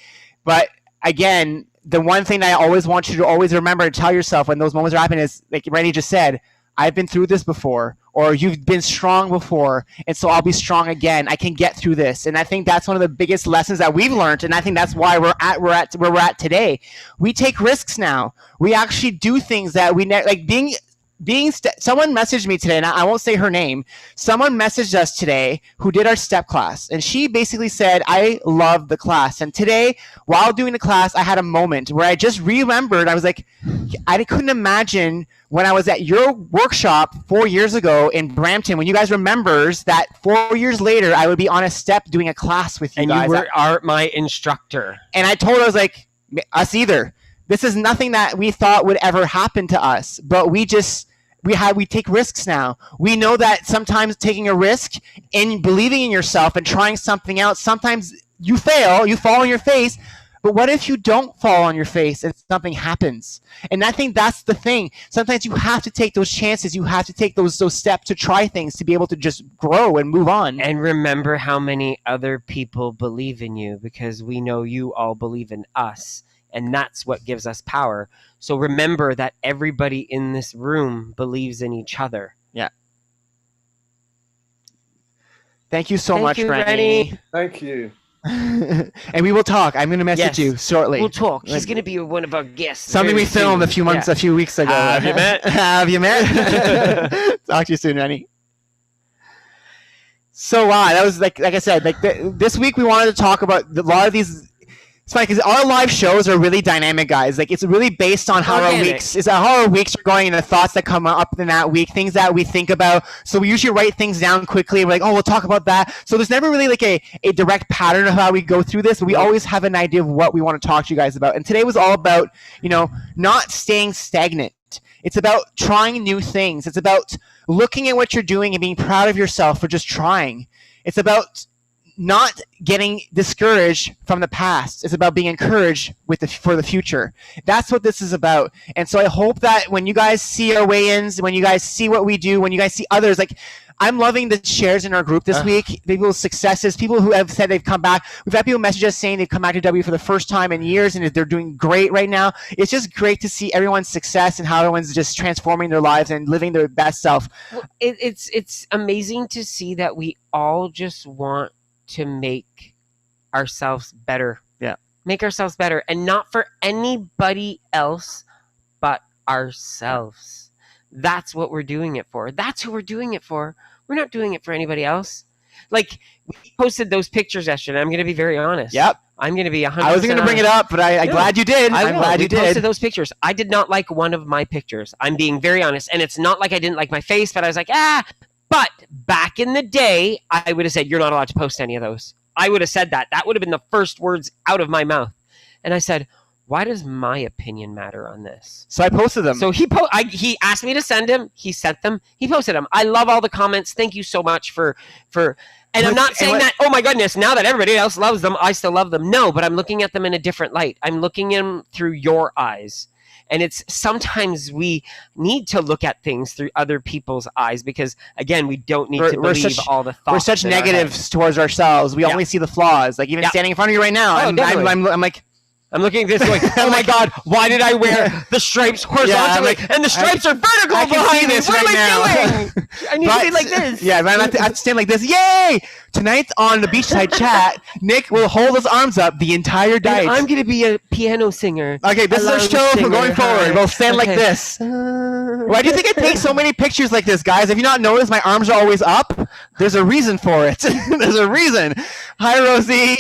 But again, the one thing that I always want you to always remember to tell yourself when those moments are happening is, like Randy just said, I've been through this before, or you've been strong before, and so I'll be strong again. I can get through this. And I think that's one of the biggest lessons that we've learned, and I think that's why we're at where we're at today. We take risks now. We actually do things that someone messaged me today, and I won't say her name. Someone messaged us today who did our step class, and she basically said, I love the class. And today, while doing the class, I had a moment where I just remembered. I was like, I couldn't imagine when I was at your workshop 4 years ago in Brampton, when you guys remembers that 4 years later, I would be on a step doing a class with you guys. And you are my instructor. And I told her, I was like, us either. This is nothing that we thought would ever happen to us, but we take risks now. We know that sometimes taking a risk and believing in yourself and trying something out, sometimes you fail, you fall on your face, But what if you don't fall on your face and something happens? And I think that's the thing. Sometimes you have to take those chances. You have to take those steps to try things, to be able to just grow and move on. And remember how many other people believe in you, because we know you all believe in us. And that's what gives us power. So remember that everybody in this room believes in each other. Yeah. Thank you so much, Rennie. Thank you. And we will talk. I'm going to message you shortly. We'll talk. He's going to be one of our guests. Something we filmed a few weeks ago. Have you met? Have you met? Talk to you soon, Rennie. So that was like I said, this week we wanted to talk about a lot of these. It's funny because our live shows are really dynamic, guys. Like, it's really based on how our weeks are going and the thoughts that come up in that week, things that we think about. So we usually write things down quickly. We're like, oh, we'll talk about that. So there's never really like a direct pattern of how we go through this. But we always have an idea of what we want to talk to you guys about. And today was all about, not staying stagnant. It's about trying new things. It's about looking at what you're doing and being proud of yourself for just trying. It's about not getting discouraged from the past. It's about being encouraged for the future. That's what this is about. And so I hope that when you guys see our weigh-ins, when you guys see what we do, when you guys see others, like, I'm loving the shares in our group this week. People's successes, people who have said they've come back. We've had people message us saying they've come back to W for the first time in years and they're doing great right now. It's just great to see everyone's success and how everyone's just transforming their lives and living their best self. Well, it's amazing to see that we all just want to make ourselves better. Yeah. Make ourselves better. And not for anybody else but ourselves. That's what we're doing it for. That's who we're doing it for. We're not doing it for anybody else. Like, we posted those pictures yesterday. I'm going to be very honest. Yep. I'm going to be 100%. I wasn't going to bring it up, but I'm glad you did. I'm glad you did. We posted those pictures. I did not like one of my pictures. I'm being very honest. And it's not like I didn't like my face, but I was like, But back in the day, I would have said, you're not allowed to post any of those. I would have said that. That would have been the first words out of my mouth. And I said, why does my opinion matter on this? So I posted them. So he asked me to send them. He sent them. He posted them. I love all the comments. Thank you so much for. And I'm not saying that, oh my goodness, now that everybody else loves them, I still love them. No, but I'm looking at them in a different light. I'm looking at them through your eyes. And it's sometimes we need to look at things through other people's eyes because, again, we don't need to believe all the thoughts. We're such negatives towards ourselves. We only see the flaws. Like, even standing in front of you right now, I'm like, I'm looking at this going, oh my God, why did I wear the stripes horizontally? And the stripes are vertical behind me. What am I doing? I need to be like this. Yeah, I have to stand like this. Yay! Tonight on the Beachside chat, Nick will hold his arms up the entire night. And I'm going to be a piano singer. Okay, this is our show for going forward. We'll stand like this. Why do you think I take so many pictures like this, guys? Have you not noticed my arms are always up? There's a reason for it. There's a reason. Hi, Rosie.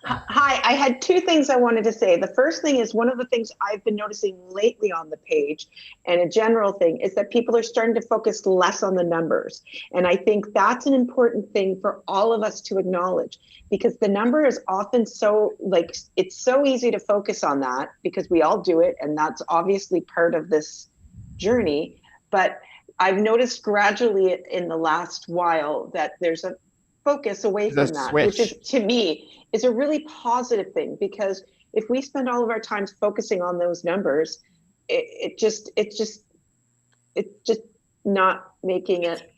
Hi, I had two things I wanted to say. The first thing is one of the things I've been noticing lately on the page, and a general thing, is that people are starting to focus less on the numbers. And I think that's an important thing for all of us to acknowledge, because the number is often so, like, it's so easy to focus on that because we all do it, and that's obviously part of this journey. But I've noticed gradually in the last while that there's a focus away from that, which is, to me, is a really positive thing, because if we spend all of our time focusing on those numbers, it's just not making it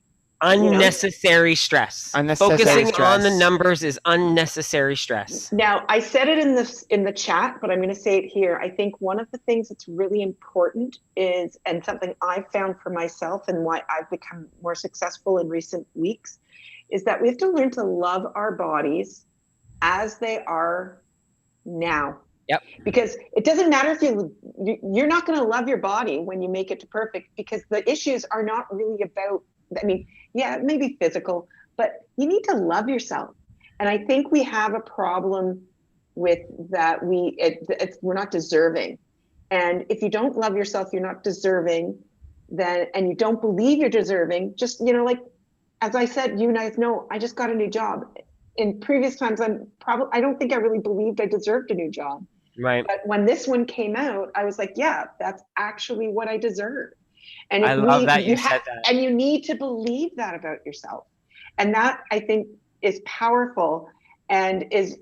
unnecessary stress. Focusing on the numbers is unnecessary stress. Now, I said it in the chat, but I'm going to say it here. I think one of the things that's really important is, and something I've found for myself and why I've become more successful in recent weeks, is that we have to learn to love our bodies as they are now. Yep. Because it doesn't matter if you're not going to love your body when you make it to perfect, because the issues are not really about, I mean, yeah, it may be physical, but you need to love yourself. And I think we have a problem with that. We're not deserving. And if you don't love yourself, you're not deserving, then, and you don't believe you're deserving, just, like, as I said, you guys know, I just got a new job. In previous times, I don't think I really believed I deserved a new job. Right. But when this one came out, I was like, yeah, that's actually what I deserve. And I love that you said that. And you need to believe that about yourself. And that, I think, is powerful. and is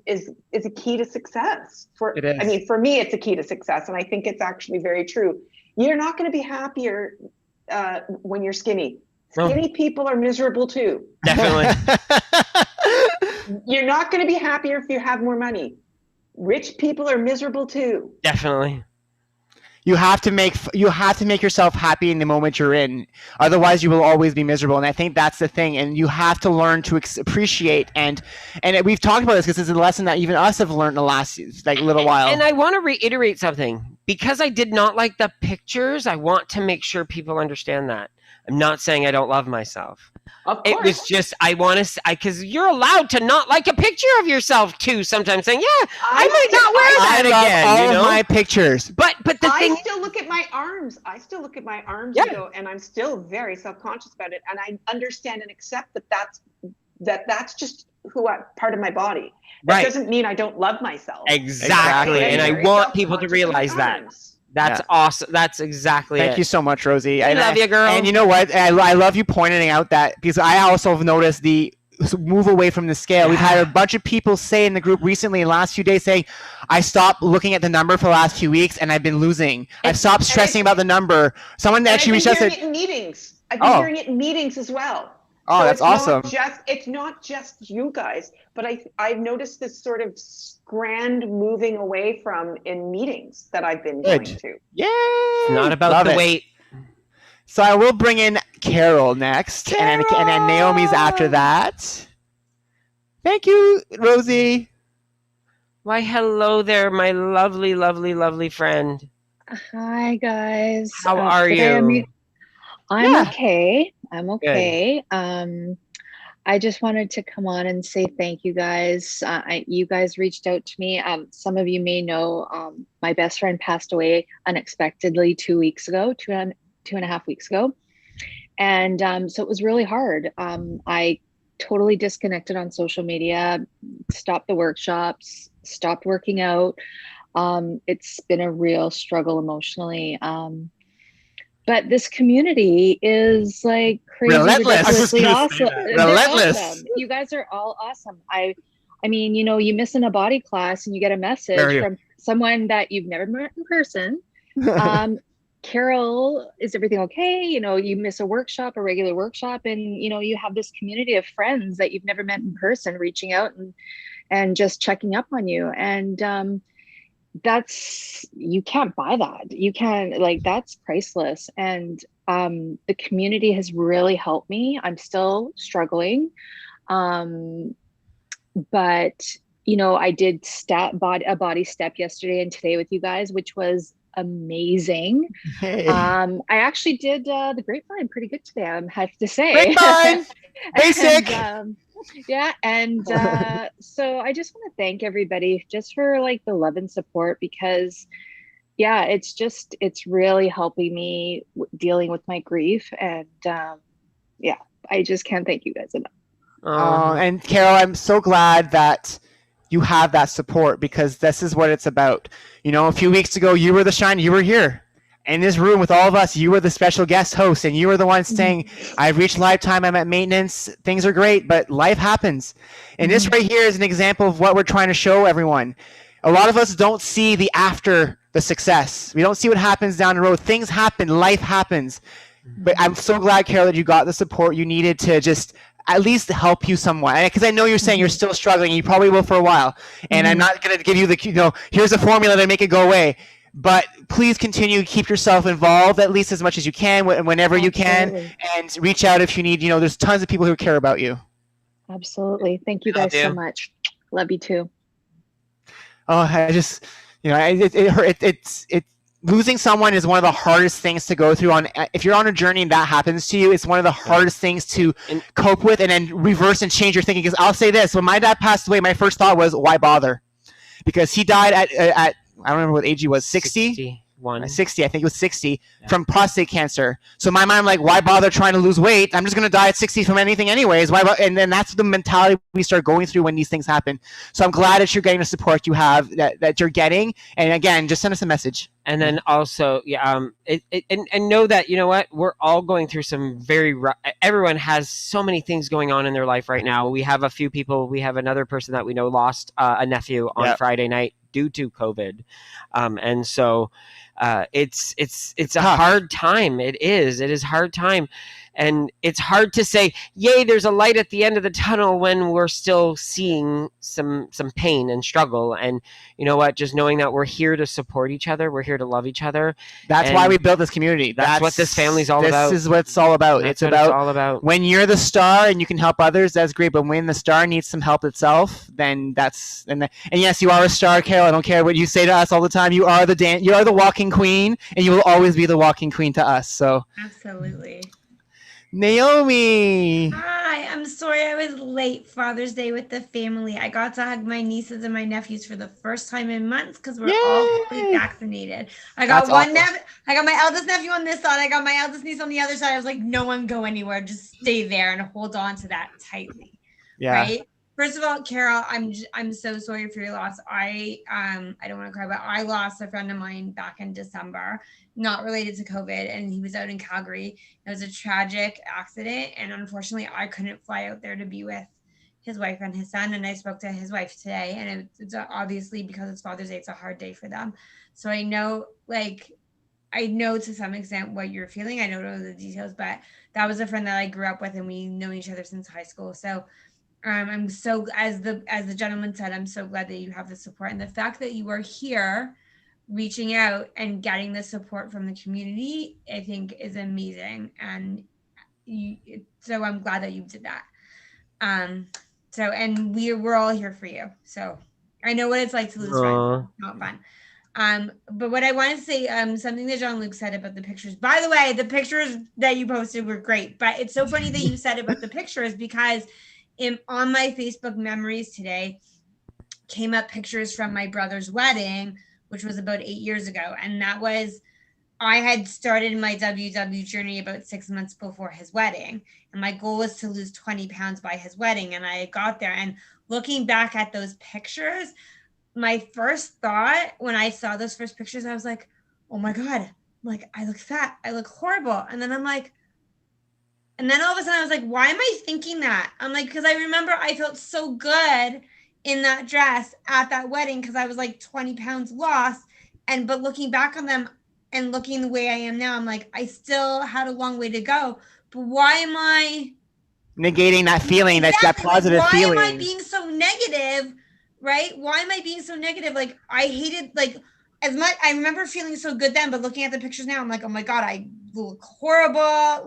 a key to success. It is. I mean, for me, it's a key to success, and I think it's actually very true. You're not going to be happier when you're skinny. Skinny people are miserable too. Definitely. You're not going to be happier if you have more money. Rich people are miserable too. Definitely. You have to make yourself happy in the moment you're in. Otherwise, you will always be miserable. And I think that's the thing. And you have to learn to appreciate. And we've talked about this because it's a lesson that even us have learned in the last little while. And I want to reiterate something. Because I did not like the pictures, I want to make sure people understand that. I'm not saying I don't love myself. Of course. It was just, I want to, because you're allowed to not like a picture of yourself too. Sometimes saying, yeah, I might not wear that again. All of my pictures. But the thing, I still look at my arms. Yeah. And I'm still very self-conscious about it. And I understand and accept that's just part of my body. That doesn't mean I don't love myselove Exactly. And I want people to realize that. That's awesome. That's exactly Thank you so much, Rosie. I love you, girl. And you know what? I love you pointing out that, because I also have noticed the move away from the scale. Yeah. We've had a bunch of people say in the group recently in the last few days saying, I stopped looking at the number for the last few weeks and I've been losing. I've stopped stressing about the number. Someone actually reached out and said, in meetings. I've been hearing it in meetings as well. Oh, so that's awesome. It's not just you guys, but I've noticed this sort of grand moving away from in meetings that I've been going to. Yay! It's not about the weight. So I will bring in Carol next, and then Naomi's after that. Thank you, Rosie. Why, hello there, my lovely, lovely, lovely friend. Hi, guys. How are you? I'm okay. I'm okay. I just wanted to come on and say thank you guys. You guys reached out to me. Some of you may know my best friend passed away unexpectedly 2 weeks ago, two and a half weeks ago. And so it was really hard. I totally disconnected on social media, stopped the workshops, stopped working out. It's been a real struggle emotionally. But this community is like crazy, ridiculously awesome. Relentless. Awesome. You guys are all awesome. I mean, you miss in a body class and you get a message from someone that you've never met in person. Carol, is everything okay? You miss a regular workshop, and you have this community of friends that you've never met in person reaching out and just checking up on you. And you can't buy that. You can that's priceless. And the community has really helped me. I'm still struggling. But I did a body step yesterday and today with you guys, which was amazing. Hey. I actually did the grapevine pretty good today, I have to say. Grapevine! Basic! And so I just want to thank everybody just for the love and support, because it's really helping me dealing with my grief. And I just can't thank you guys enough. And Carol, I'm so glad that you have that support, because this is what it's about. A few weeks ago, you were the shine. You were here in this room with all of us. You were the special guest host, and you were the one saying, I've reached lifetime. I'm at maintenance. Things are great, but life happens. And this right here is an example of what we're trying to show everyone. A lot of us don't see the after the success. We don't see what happens down the road. Things happen. Life happens. But I'm so glad, Carol, that you got the support you needed to just at least help you somewhat, because I know you're saying you're still struggling. You probably will for a while, and I'm not going to give you here's a formula to make it go away. But please continue, keep yourself involved at least as much as you can, whenever you can, and reach out if you need. There's tons of people who care about you. Absolutely, thank you guys so much. Love you too. Oh, I just it's losing someone is one of the hardest things to go through. If you're on a journey and that happens to you, it's one of the hardest things to cope with and then reverse and change your thinking. Because I'll say this: when my dad passed away, my first thought was, why bother? Because he died at I don't remember what age he was, 60? 60, I think it was 60, from prostate cancer. So my mind, why bother trying to lose weight? I'm just going to die at 60 from anything anyways. And then that's the mentality we start going through when these things happen. So I'm glad that you're getting the support you have, that you're getting. And again, just send us a message. And then also, and know that, you know what, we're all going through some everyone has so many things going on in their life right now. We have another person that we know lost a nephew on Friday night due to COVID. And so it's a hard time. It is hard time. And it's hard to say, yay, there's a light at the end of the tunnel when we're still seeing some pain and struggle. And you know what? Just knowing that we're here to support each other. We're here to love each other. That's why we built this community. That's what this family's all about. This is what it's all about. It's all about. When you're the star and you can help others, that's great. But when the star needs some help itself, then and yes, you are a star, Carol. I don't care what you say to us all the time. You are the walking queen, and you will always be the walking queen to us. So absolutely. Naomi. Hi, I'm sorry I was late Father's Day with the family. I got to hug my nieces and my nephews for the first time in months because we're all fully vaccinated. I got I got my eldest nephew on this side. I got my eldest niece on the other side. I was like, no one go anywhere. Just stay there and hold on to that tightly. Yeah. Right. First of all, Carol, I'm so sorry for your loss. I don't want to cry, but I lost a friend of mine back in December, not related to COVID, and he was out in Calgary. It was a tragic accident, and unfortunately, I couldn't fly out there to be with his wife and his son. And I spoke to his wife today, and it's obviously because it's Father's Day, it's a hard day for them. So I know to some extent what you're feeling. I don't know the details, but that was a friend that I grew up with, and we know each other since high school. So. I'm so, as the gentleman said, I'm so glad that you have the support, and the fact that you are here reaching out and getting the support from the community, I think is amazing. And so I'm glad that you did that. And we're all here for you. So I know what it's like to lose friends. It's not fun. But what I want to say, something that Jean-Luc said about the pictures, by the way, the pictures that you posted were great, but it's so funny that you said about the pictures because on my Facebook memories today came up pictures from my brother's wedding, which was about 8 years ago. And I had started my WW journey about 6 months before his wedding. And my goal was to lose 20 pounds by his wedding. And I got there, and looking back at those pictures, my first thought when I saw those first pictures, I was like, oh my God, like I look fat, I look horrible. And then all of a sudden I was like, why am I thinking that? I'm like, because I remember I felt so good in that dress at that wedding because I was like 20 pounds lost. But looking back on them and looking the way I am now, I'm like, I still had a long way to go. But why am I negating that feeling, that positive feeling? Why am I being so negative, right? Why am I being so negative? Like, I hated, like, as much, I remember feeling so good then, but looking at the pictures now, I'm like, oh my God, I look horrible.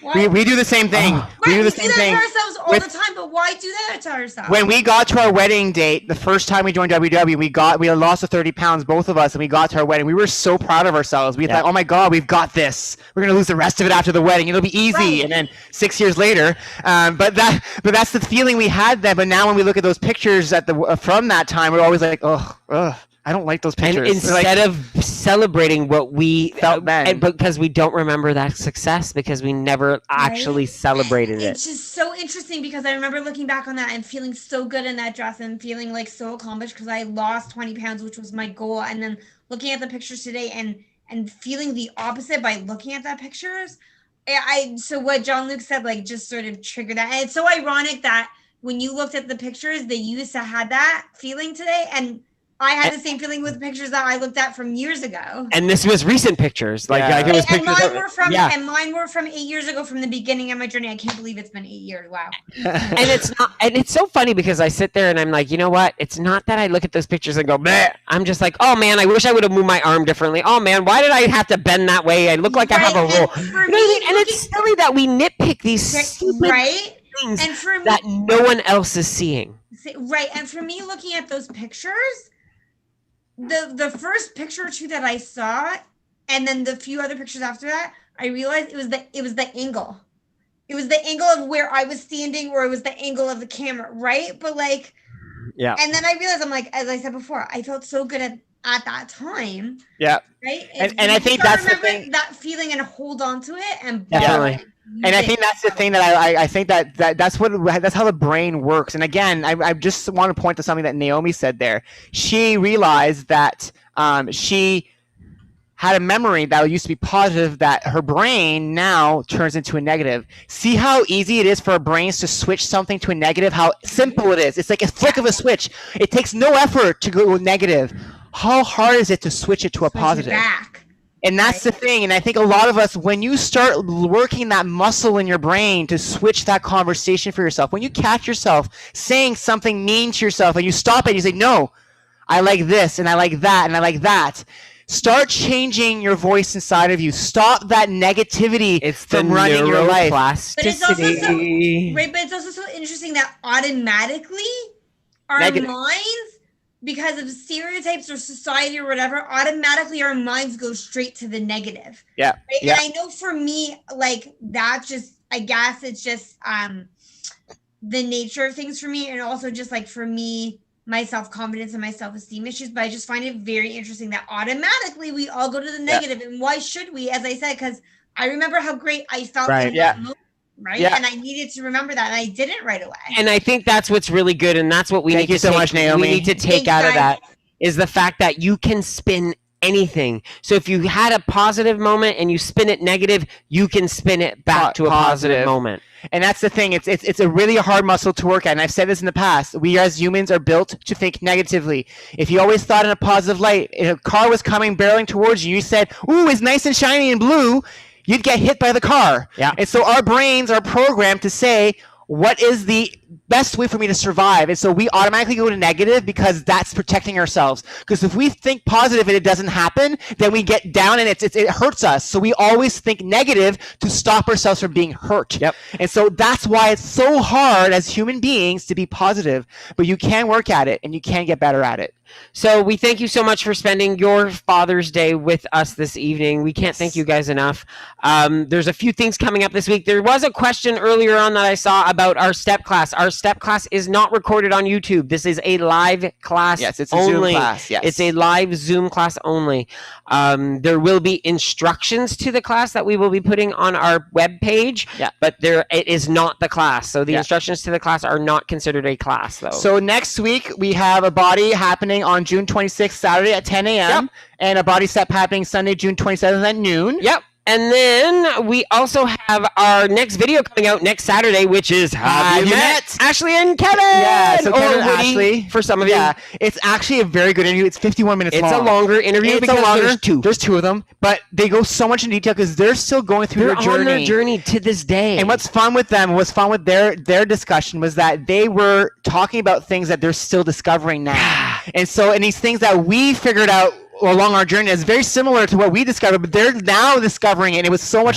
We do the same thing. We do the same thing to ourselves all the time, but why do that to ourselves? When we got to our wedding date, the first time we joined WW, we had lost the 30 pounds, both of us, and we got to our wedding. We were so proud of ourselves. We thought, oh my God, we've got this. We're gonna lose the rest of it after the wedding. It'll be easy. Right. And then 6 years later, but that's the feeling we had then. But now when we look at those pictures from that time, we're always like, ugh. I don't like those pictures. And instead of celebrating what we felt then, because we don't remember that success because we never actually celebrated it. It's just so interesting because I remember looking back on that and feeling so good in that dress and feeling like so accomplished because I lost 20 pounds, which was my goal. And then looking at the pictures today and feeling the opposite by looking at that pictures. So what Jean-Luc said, like, just sort of triggered that. And it's so ironic that when you looked at the pictures, they used to have that feeling today. And I had the same feeling with pictures that I looked at from years ago. And this was recent pictures. It was pictures. And mine were from 8 years ago, from the beginning of my journey. I can't believe it's been 8 years. Wow. And it's so funny because I sit there and I'm like, you know what? It's not that I look at those pictures and go, bleh. I'm just like, oh man, I wish I would have moved my arm differently. Oh man, why did I have to bend that way? I look like I have a roll. And it's silly that we nitpick these stupid things that no one else is seeing. Right. And for me, looking at those pictures, the first picture or two that I saw, and then the few other pictures after that, I realized it was the angle. It was the angle of where I was standing, or it was the angle of the camera, right? But and then I realized, I'm like, as I said before, I felt so good at that time. Yeah. Right. And I think that's the thing. That feeling and hold on to it and definitely. And I think that's the thing that I think that's how the brain works. And again, I just want to point to something that Naomi said there. She realized that she had a memory that used to be positive that her brain now turns into a negative. See how easy it is for our brains to switch something to a negative? How simple it is. It's like a flick of a switch. It takes no effort to go negative. How hard is it to switch it to a positive? Back. And that's the thing. And I think a lot of us, when you start working that muscle in your brain to switch that conversation for yourself, when you catch yourself saying something mean to yourself and you stop it and you say, no, I like this and I like that and I like that. Start changing your voice inside of you. Stop that negativity from running your life. But it's also so, right, but it's also so interesting that automatically our minds, because of stereotypes or society or whatever, automatically our minds go straight to the negative. Yeah. Right? Yeah. And I know for me, like that just, I guess it's just the nature of things for me, and also just like for me, my self-confidence and my self-esteem issues, but I just find it very interesting that automatically we all go to the negative. And why should we? As I said, because I remember how great I felt in that moment, right? And I needed to remember that, and I didn't right away. And I think that's what's really good, and that's what we need to so much, Naomi. We need to take out of that is the fact that you can spin anything. So if you had a positive moment and you spin it negative, you can spin it back to a positive moment. And that's the thing. It's a really hard muscle to work at. And I've said this in the past. We as humans are built to think negatively. If you always thought in a positive light, if a car was coming barreling towards you, you said, "Ooh, it's nice and shiny and blue," you'd get hit by the car. Yeah. And so our brains are programmed to say, what is the best way for me to survive? And so we automatically go to negative because that's protecting ourselves. Because if we think positive and it doesn't happen, then we get down and it hurts us. So we always think negative to stop ourselves from being hurt. Yep. And so that's why it's so hard as human beings to be positive. But you can work at it and you can get better at it. So we thank you so much for spending your Father's Day with us this evening. We can't thank you guys enough. There's a few things coming up this week. There was a question earlier on that I saw about our step class. Our step class is not recorded on YouTube. This is a live class. Yes, it's a only. Zoom class. Yes. It's a live Zoom class only. There will be instructions to the class that we will be putting on our webpage, but it is not the class. So the instructions to the class are not considered a class, though. So next week, we have a body happening on June 26th, Saturday at 10 a.m. And a body step happening Sunday, June 27th at noon. Yep. And then we also have our next video coming out next Saturday, which is Have You Met Ashley and Kevin? Yeah, so Kevin and Woody, Ashley. For some of you. Yeah, it's actually a very good interview. It's 51 minutes long. It's a longer interview because there's two. There's two of them, but they go so much in detail because they're still going through their journey. On their journey to this day. And what's fun with them, what's fun with their discussion was that they were talking about things that they're still discovering now. And these things that we figured out along our journey is very similar to what we discovered, but they're now discovering it. And it was so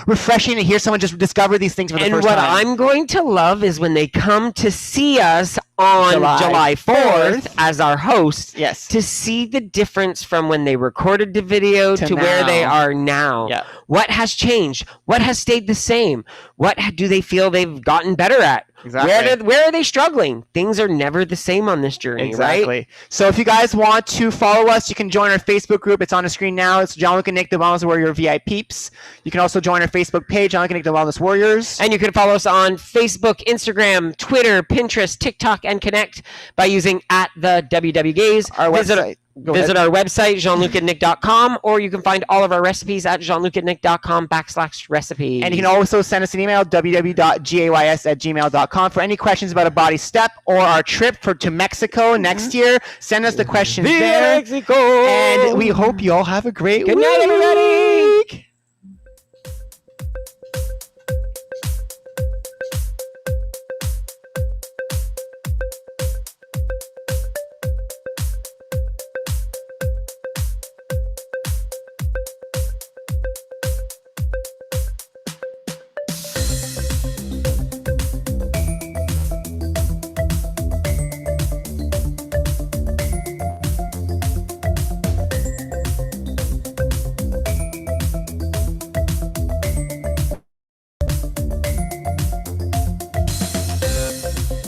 refreshing to hear someone just discover these things for the first time. And what I'm going to love is when they come to see us on July 4th as our hosts, to see the difference from when they recorded the video to where they are now. Yeah. What has changed? What has stayed the same? What do they feel they've gotten better at? Exactly. Where are they struggling? Things are never the same on this journey, right? So if you guys want to follow us, you can join our Facebook group. It's on the screen now. It's Jean-Luc and Nick, the Wellness Warrior VIPs. You can also join our Facebook page, Jean-Luc and Nick, the Wellness Warriors. And you can follow us on Facebook, Instagram, Twitter, Pinterest, TikTok, and Connect by using @the_WWGays. Our website. Visit our website, jeanlucandnick.com, or you can find all of our recipes at jeanlucandnick.com/recipes. And you can also send us an email, www.gays@gmail.com, for any questions about a body step or our trip to Mexico next year. Send us the questions there. Mexico! And we hope you all have a great week. Good night, everybody!